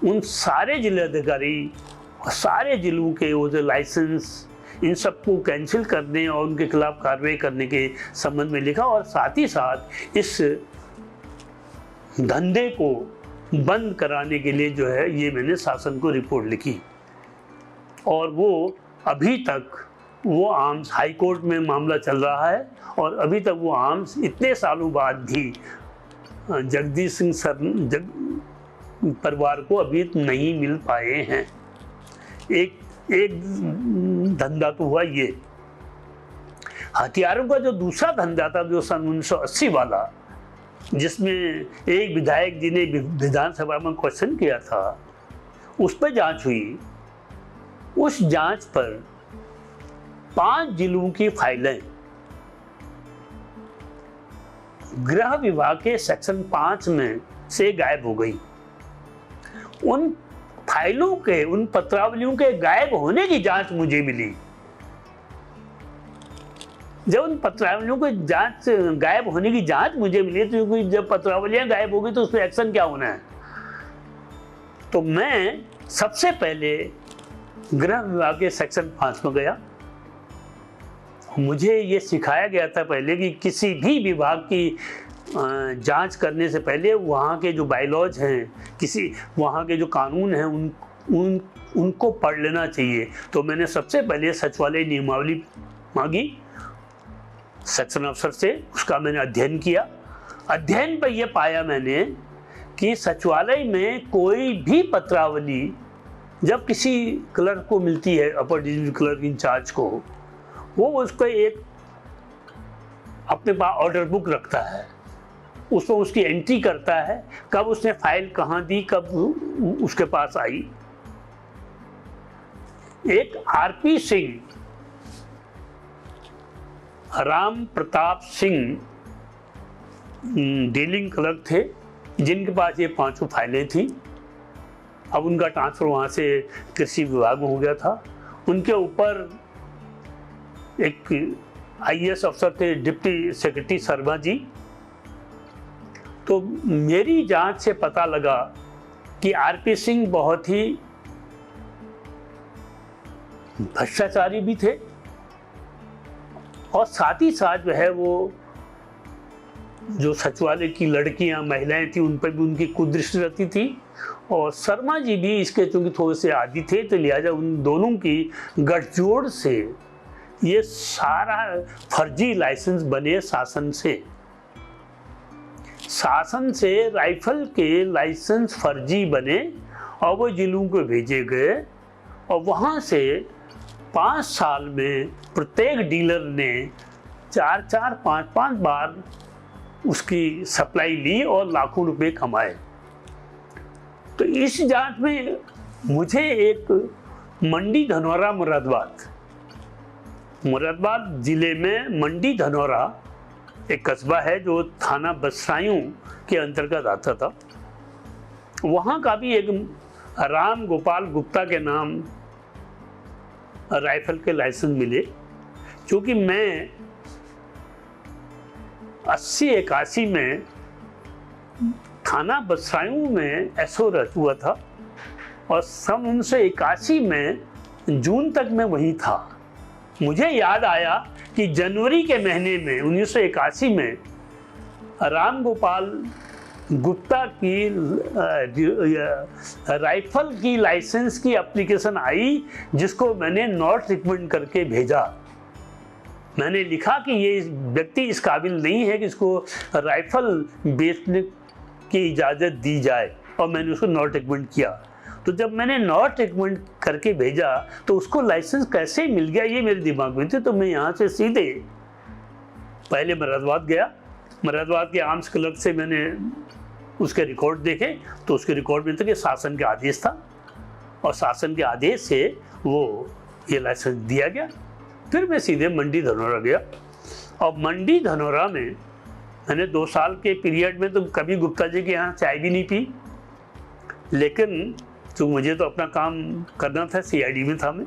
उन सारे जिलाधिकारी और सारे जिलों के वो जो लाइसेंस, इन सबको कैंसिल करने और उनके खिलाफ कार्रवाई करने के संबंध में लिखा, और साथ ही साथ इस धंधे को बंद कराने के लिए जो है ये मैंने शासन को रिपोर्ट लिखी। और वो अभी तक वो आर्म्स हाई कोर्ट में मामला चल रहा है और अभी तक वो आर्म्स इतने सालों बाद भी जगदीश सिंह परिवार को अभी नहीं मिल पाए हैं। एक धंधा तो हुआ ये। हथियारों का जो दूसरा धंधा था, जो सन 1980 वाला, जिसमें एक विधायक जी ने विधानसभा में क्वेश्चन किया था, उस पर जांच हुई। उस जांच पर 5 जिलों की फाइलें गृह विभाग के सेक्शन 5 में से गायब हो गई। उन फाइलों के, उन पत्रावलियों के गायब होने की जांच मुझे मिली। जब उन पत्रावलियों को जांच, गायब होने की जांच मुझे मिली, तो जब पत्रावलियां गायब हो गई तो उस पर एक्शन क्या होना है। तो मैं सबसे पहले गृह विभाग के सेक्शन 5 में गया। मुझे ये सिखाया गया था पहले कि किसी भी विभाग की जांच करने से पहले वहाँ के जो बायलॉज हैं, किसी वहाँ के जो कानून हैं, उनको पढ़ लेना चाहिए। तो मैंने सबसे पहले सचिवालय नियमावली मांगी सेक्शन अफसर से, उसका मैंने अध्ययन किया। अध्ययन पर यह पाया मैंने कि सचिवालय में कोई भी पत्रावली जब किसी क्लर्क को मिलती है, अपर डिविजनल क्लर्क इंचार्ज को, वो उसको एक अपने पास ऑर्डर बुक रखता है, उसमें उसकी एंट्री करता है, कब उसने फाइल कहाँ दी, कब उसके पास आई। एक RP Singh, Ram Pratap Singh dealing clerk थे, जिनके पास ये 5 फाइलें थी। अब उनका ट्रांसफर वहाँ से कृषि विभाग में हो गया था। उनके ऊपर एक आईएएस अफसर थे, डिप्टी सेक्रेटरी शर्मा जी। तो मेरी जांच से पता लगा कि आरपी सिंह बहुत ही भ्रष्टाचारी भी थे, और साथ ही साथ जो है वो जो सचिवालय की लड़कियां, महिलाएं थी, उन पर भी उनकी कुदृष्टि रहती थी। और शर्मा जी भी इसके चूंकि थोड़े से आदी थे, तो लिहाजा उन दोनों की गठजोड़ से ये सारा फर्जी लाइसेंस बने। शासन से राइफल के लाइसेंस फर्जी बने और वो जिलों को भेजे गए, और वहाँ से 5 साल में प्रत्येक डीलर ने 4-4, 5-5 बार उसकी सप्लाई ली और लाखों रुपए कमाए। तो इस जांच में मुझे एक मंडी धनौरा मुरादाबाद जिले में मंडी धनौरा एक कस्बा है जो थाना बसरायूं के अंतर्गत आता था। वहाँ का भी एक राम गोपाल गुप्ता के नाम राइफल के लाइसेंस मिले। क्योंकि मैं 80-81 में थाना बसरायूं में एसओ हुआ था, और सन 1981 में जून तक मैं वहीं था। मुझे याद आया कि जनवरी के महीने में 1981 में राम गोपाल गुप्ता की राइफल की लाइसेंस की एप्लीकेशन आई, जिसको मैंने नॉट रिकमेंड करके भेजा। मैंने लिखा कि ये व्यक्ति इस काबिल नहीं है कि इसको राइफल बेचने की इजाज़त दी जाए, और मैंने उसको नॉट रिकमेंड किया। तो जब मैंने नॉट रिकमेंड करके भेजा तो उसको लाइसेंस कैसे मिल गया, ये मेरे दिमाग में थे। तो मैं यहाँ से सीधे पहले मुरादाबाद गया। मुरादाबाद के आर्म्स क्लर्क से मैंने उसके रिकॉर्ड देखे, तो उसके रिकॉर्ड में था कि शासन का आदेश था, और शासन के आदेश से वो ये लाइसेंस दिया गया। फिर मैं सीधे मंडी धनौरा गया, और मंडी धनौरा में मैंने 2 साल के पीरियड में तो कभी गुप्ता जी के यहाँ चाय भी नहीं पी, लेकिन तो मुझे तो अपना काम करना था, सीआईडी में था मैं,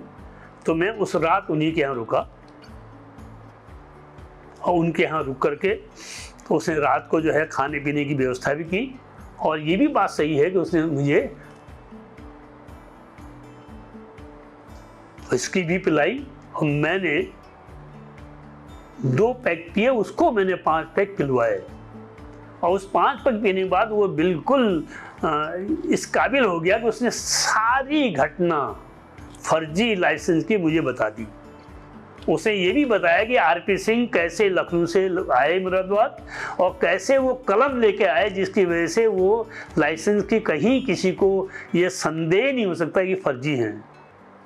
तो मैं उस रात उन्हीं के यहाँ रुका, और उनके यहाँ रुक करके तो उसने रात को जो है खाने पीने की व्यवस्था भी की। और ये भी बात सही है कि उसने मुझे विस्की भी पिलाई, और मैंने 2 पैक पिए, उसको मैंने 5 पैक पिलवाए। और उस 5 पैक पीने के बाद वो बिल्कुल इस काबिल हो गया कि उसने सारी घटना फर्जी लाइसेंस की मुझे बता दी। उसने ये भी बताया कि आरपी सिंह कैसे लखनऊ से आए मुरादाबाद, और कैसे वो कलम लेके आए जिसकी वजह से वो लाइसेंस की कहीं किसी को ये संदेह नहीं हो सकता कि फर्जी हैं।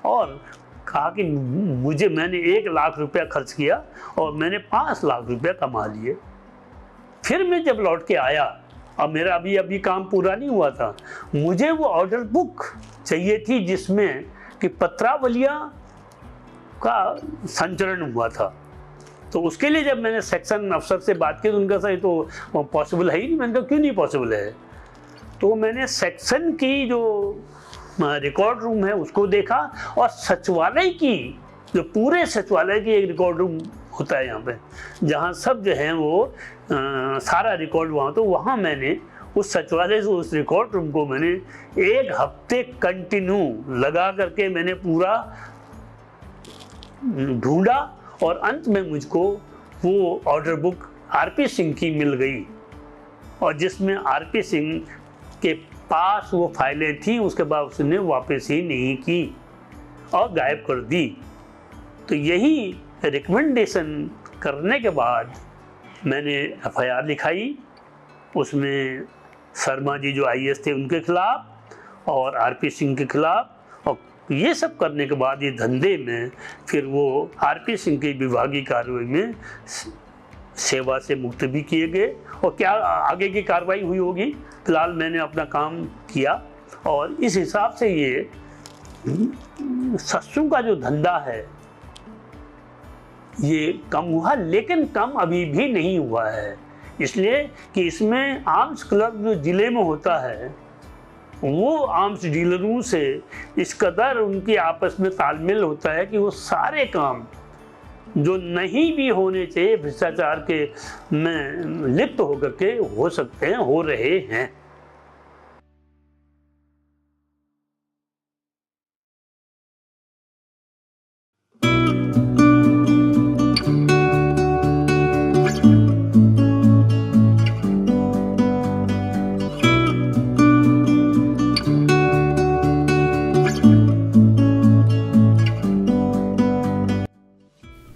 और कहा कि मैंने 1 लाख रुपया खर्च किया और मैंने 5 लाख रुपया कमा लिए। फिर मैं जब लौट के आया, अब मेरा अभी काम पूरा नहीं हुआ था, मुझे वो ऑर्डर बुक चाहिए थी जिसमें कि पत्रावलियाँ का संचरण हुआ था। तो उसके लिए जब मैंने सेक्शन अफसर से बात की तो उनका सही तो पॉसिबल है ही नहीं। मैंने कहा क्यों नहीं पॉसिबल है? तो मैंने सेक्शन की जो रिकॉर्ड रूम है उसको देखा और सचिवालय की जो पूरे सचिवालय की एक रिकॉर्ड रूम होता है यहाँ पे, जहाँ सब जो है वो सारा रिकॉर्ड वहाँ, तो वहाँ मैंने उस सचिवालय से उस रिकॉर्ड रूम को मैंने 1 हफ्ते कंटिन्यू लगा करके मैंने पूरा ढूंढा और अंत में मुझको वो ऑर्डर बुक आरपी सिंह की मिल गई, और जिसमें आरपी सिंह के पास वो फाइलें थी। उसके बाद उसने वापस ही नहीं की और गायब कर दी। तो यही रिकमेंडेशन करने के बाद मैंने एफआईआर लिखाई, उसमें शर्मा जी जो आईएएस थे उनके खिलाफ और आरपी सिंह के खिलाफ। और ये सब करने के बाद ये धंधे में फिर वो आरपी सिंह की विभागीय कार्रवाई में सेवा से मुक्त भी किए गए। और क्या आगे की कार्रवाई हुई होगी, फिलहाल मैंने अपना काम किया और इस हिसाब से ये शस्त्रों का जो धंधा है ये कम हुआ, लेकिन कम अभी भी नहीं हुआ है, इसलिए कि इसमें आर्म्स क्लब जो जिले में होता है वो आर्म्स डीलरों से इस कदर उनकी आपस में तालमेल होता है कि वो सारे काम जो नहीं भी होने चाहिए भ्रष्टाचार के में लिप्त होकर के हो सकते हैं, हो रहे हैं।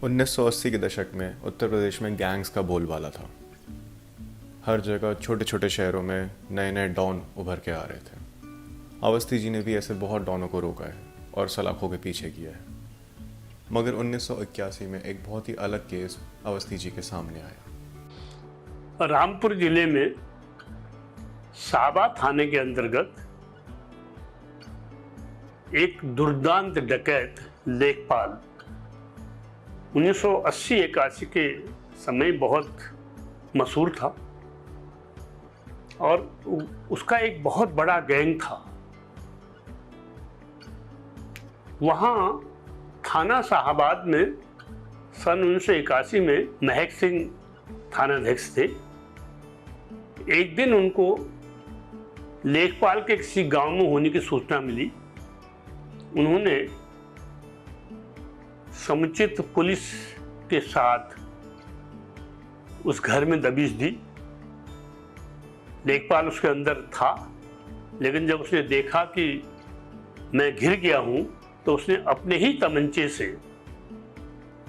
1980 के दशक में उत्तर प्रदेश में गैंग्स का बोलबाला था। हर जगह छोटे छोटे शहरों में नए नए डॉन उभर के आ रहे थे। अवस्थी जी ने भी ऐसे बहुत डॉनों को रोका है और सलाखों के पीछे किया है, मगर 1981 में एक बहुत ही अलग केस अवस्थी जी के सामने आया। रामपुर जिले में साबा थाने के अंतर्गत एक दुर्दांत डकैत लेखपाल 1980-81 के समय बहुत मशहूर था और उसका एक बहुत बड़ा गैंग था। वहाँ थाना शाहाबाद में सन 1981 में महक सिंह थानाध्यक्ष थे। एक दिन उनको लेखपाल के किसी गांव में होने की सूचना मिली। उन्होंने समुचित पुलिस के साथ उस घर में दबिश दी। लेखपाल उसके अंदर था, लेकिन जब उसने देखा कि मैं घिर गया हूं तो उसने अपने ही तमंचे से,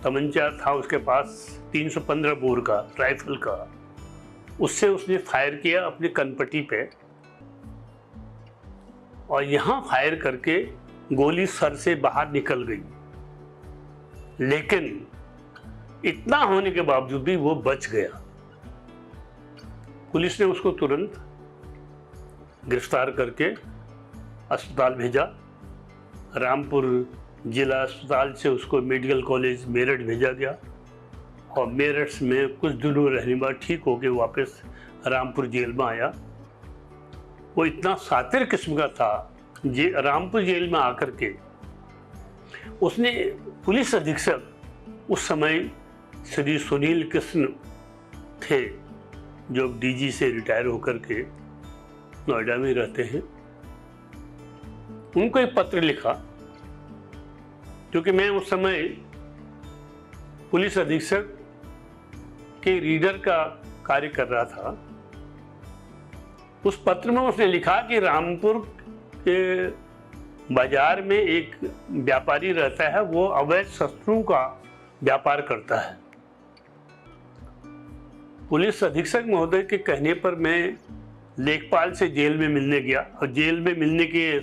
तमंचा था उसके पास 315 बोर का राइफल का, उससे उसने फायर किया अपने कनपट्टी पे और यहां फायर करके गोली सर से बाहर निकल गई। लेकिन इतना होने के बावजूद भी वो बच गया। पुलिस ने उसको तुरंत गिरफ्तार करके अस्पताल भेजा। रामपुर जिला अस्पताल से उसको मेडिकल कॉलेज मेरठ भेजा गया और मेरठ में कुछ दिनों रहने बाद ठीक होके वापस रामपुर जेल में आया। वो इतना सातिर किस्म का था, रामपुर जेल में आकर के उसने पुलिस अधीक्षक उस समय श्री सुनील कृष्ण थे जो डीजी से रिटायर होकर के नोएडा में रहते हैं, उनको एक पत्र लिखा। क्योंकि मैं उस समय पुलिस अधीक्षक के रीडर का कार्य कर रहा था। उस पत्र में उसने लिखा कि रामपुर के बाजार में एक व्यापारी रहता है, वो अवैध शस्त्रों का व्यापार करता है। पुलिस अधीक्षक महोदय के कहने पर मैं लेखपाल से जेल में मिलने गया और जेल में मिलने के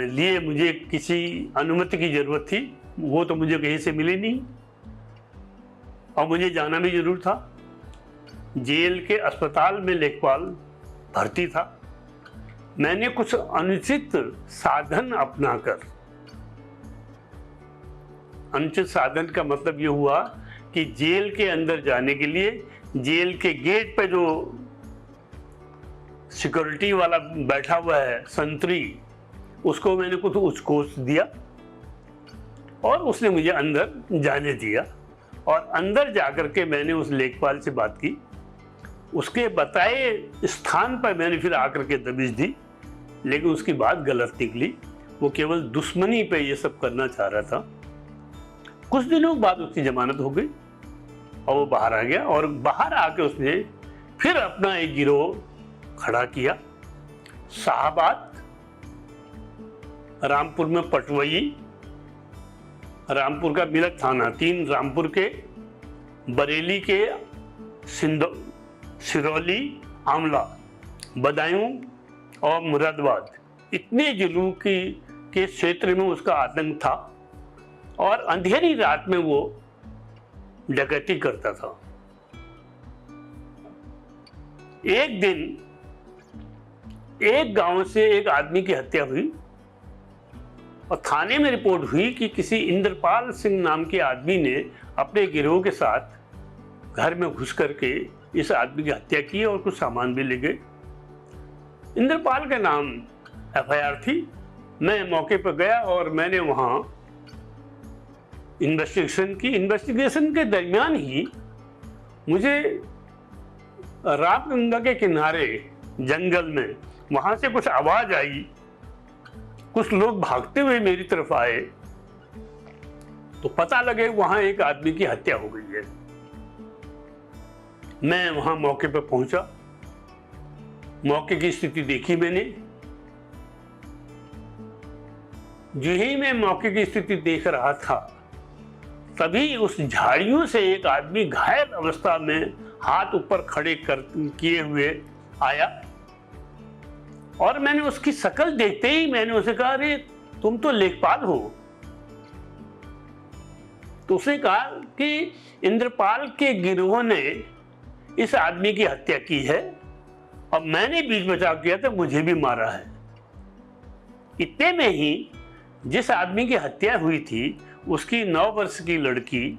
लिए मुझे किसी अनुमति की जरूरत थी, वो तो मुझे कहीं से मिली नहीं और मुझे जाना भी जरूर था। जेल के अस्पताल में लेखपाल भर्ती था। मैंने कुछ अनुचित साधन अपनाकर, अनुचित साधन का मतलब ये हुआ कि जेल के अंदर जाने के लिए जेल के गेट पे जो सिक्योरिटी वाला बैठा हुआ है संतरी, उसको मैंने कुछ उचकोच दिया और उसने मुझे अंदर जाने दिया। और अंदर जाकर के मैंने उस लेखपाल से बात की, उसके बताए स्थान पर मैंने फिर आकर के दबिश दी, लेकिन उसकी बात गलत निकली। वो केवल दुश्मनी पे ये सब करना चाह रहा था। कुछ दिनों बाद उसकी जमानत हो गई और वो बाहर आ गया, और बाहर आके उसने फिर अपना एक गिरोह खड़ा किया। शाहबाद, रामपुर में पटवई, रामपुर का बिलक थाना, 3 रामपुर के, बरेली के सिरौली, आमला, बदायूं और मुरादाबाद, इतने जिलों के क्षेत्र में उसका आतंक था। और अंधेरी रात में वो डकैती करता था। एक दिन एक गांव से एक आदमी की हत्या हुई और थाने में रिपोर्ट हुई कि किसी इंद्रपाल सिंह नाम के आदमी ने अपने गिरोह के साथ घर में घुस करके इस आदमी की हत्या की और कुछ सामान भी ले गए। इंद्रपाल के नाम एफआईआर थी। मैं मौके पर गया और मैंने वहां इन्वेस्टिगेशन की। इन्वेस्टिगेशन के दरमियान ही मुझे रामगंगा के किनारे जंगल में वहां से कुछ आवाज आई, कुछ लोग भागते हुए मेरी तरफ आए, तो पता लगे वहां एक आदमी की हत्या हो गई है। मैं वहां मौके पर पहुंचा, मौके की स्थिति देखी मैंने। जो ही मैं मौके की स्थिति देख रहा था, तभी उस झाड़ियों से एक आदमी घायल अवस्था में हाथ ऊपर खड़े किए हुए आया, और मैंने उसकी शक्ल देखते ही मैंने उसे कहा, अरे तुम तो लेखपाल हो। तो उसने कहा कि इंद्रपाल के गिरोह ने इस आदमी की हत्या की है और मैंने बीच बचाव किया तो मुझे भी मारा है। इतने में ही जिस आदमी की हत्या हुई थी उसकी 9 वर्ष की लड़की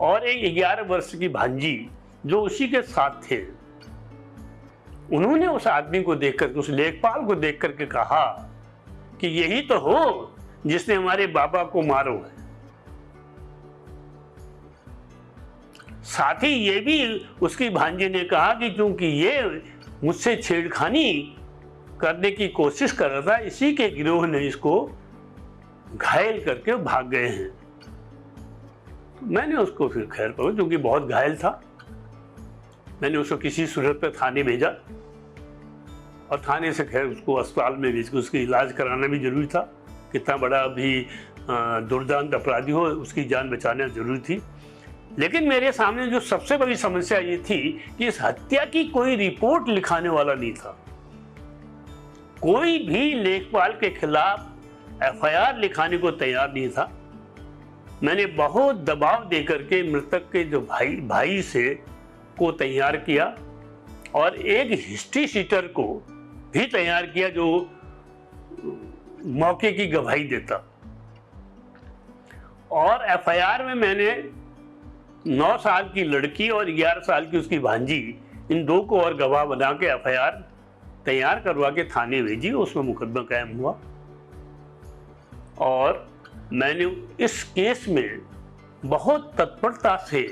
और एक 11 वर्ष की भांजी जो उसी के साथ थे, उन्होंने उस आदमी को देखकर, उस लेखपाल को देख करके कहा कि यही तो हो जिसने हमारे बाबा को मारो है। साथ ही ये भी उसकी भांजी ने कहा कि क्योंकि ये मुझसे छेड़खानी करने की कोशिश कर रहा था, इसी के गिरोह ने इसको घायल करके भाग गए हैं। मैंने उसको फिर खैर पकड़ा, क्योंकि बहुत घायल था, मैंने उसको किसी सूरत पर थाने भेजा और थाने से खैर उसको अस्पताल में भेज के उसका इलाज कराना भी जरूरी था। कितना बड़ा भी दुर्दांत अपराधी हो, उसकी जान बचाना जरूरी थी। लेकिन मेरे सामने जो सबसे बड़ी समस्या ये थी कि इस हत्या की कोई रिपोर्ट लिखाने वाला नहीं था। कोई भी लेखपाल के खिलाफ एफआईआर लिखाने को तैयार नहीं था। मैंने बहुत दबाव देकर के मृतक के जो भाई से को तैयार किया और एक हिस्ट्री शीटर को भी तैयार किया जो मौके की गवाही देता। और एफआईआर में मैंने 9 साल की लड़की और 11 साल की उसकी भांजी, इन 2 को और गवाह बना के एफआईआर तैयार करवा के थाने भेजी। उसमें मुकदमा कायम हुआ और मैंने इस केस में बहुत तत्परता से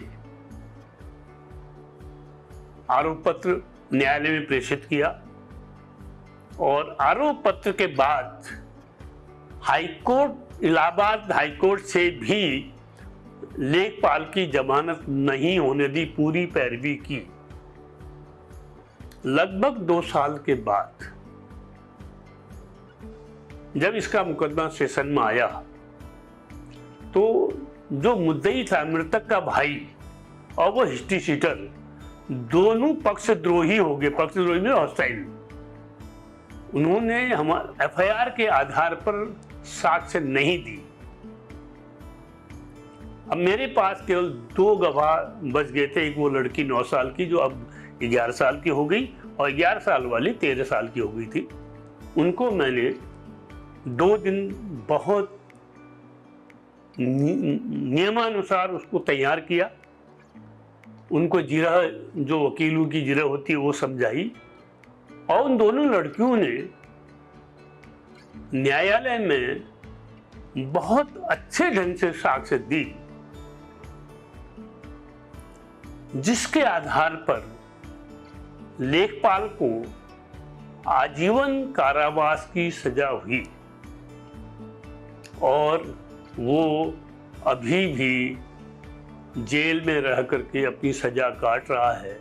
आरोप पत्र न्यायालय में प्रेषित किया और आरोप पत्र के बाद हाईकोर्ट, इलाहाबाद हाईकोर्ट से भी लेखपाल की जमानत नहीं होने दी, पूरी पैरवी की। लगभग 2 साल के बाद जब इसका मुकदमा सेशन में आया तो जो मुद्दई था, मृतक का भाई और वो हिस्ट्री शीटर, दोनों पक्षद्रोही हो गए। पक्षद्रोही में हॉस्टाइल। उन्होंने हमारे एफआईआर के आधार पर साक्ष्य नहीं दी। अब मेरे पास केवल 2 गवाह बच गए थे। एक वो लड़की 9 साल की जो अब 11 साल की हो गई और 11 साल वाली 13 साल की हो गई थी। उनको मैंने 2 दिन बहुत नियमानुसार उसको तैयार किया उनको जिरह, जो वकीलों की जिरह होती है वो समझाई, और उन दोनों लड़कियों ने न्यायालय में बहुत अच्छे ढंग से साक्ष्य दी, जिसके आधार पर लेखपाल को आजीवन कारावास की सजा हुई और वो अभी भी जेल में रह करके अपनी सजा काट रहा है।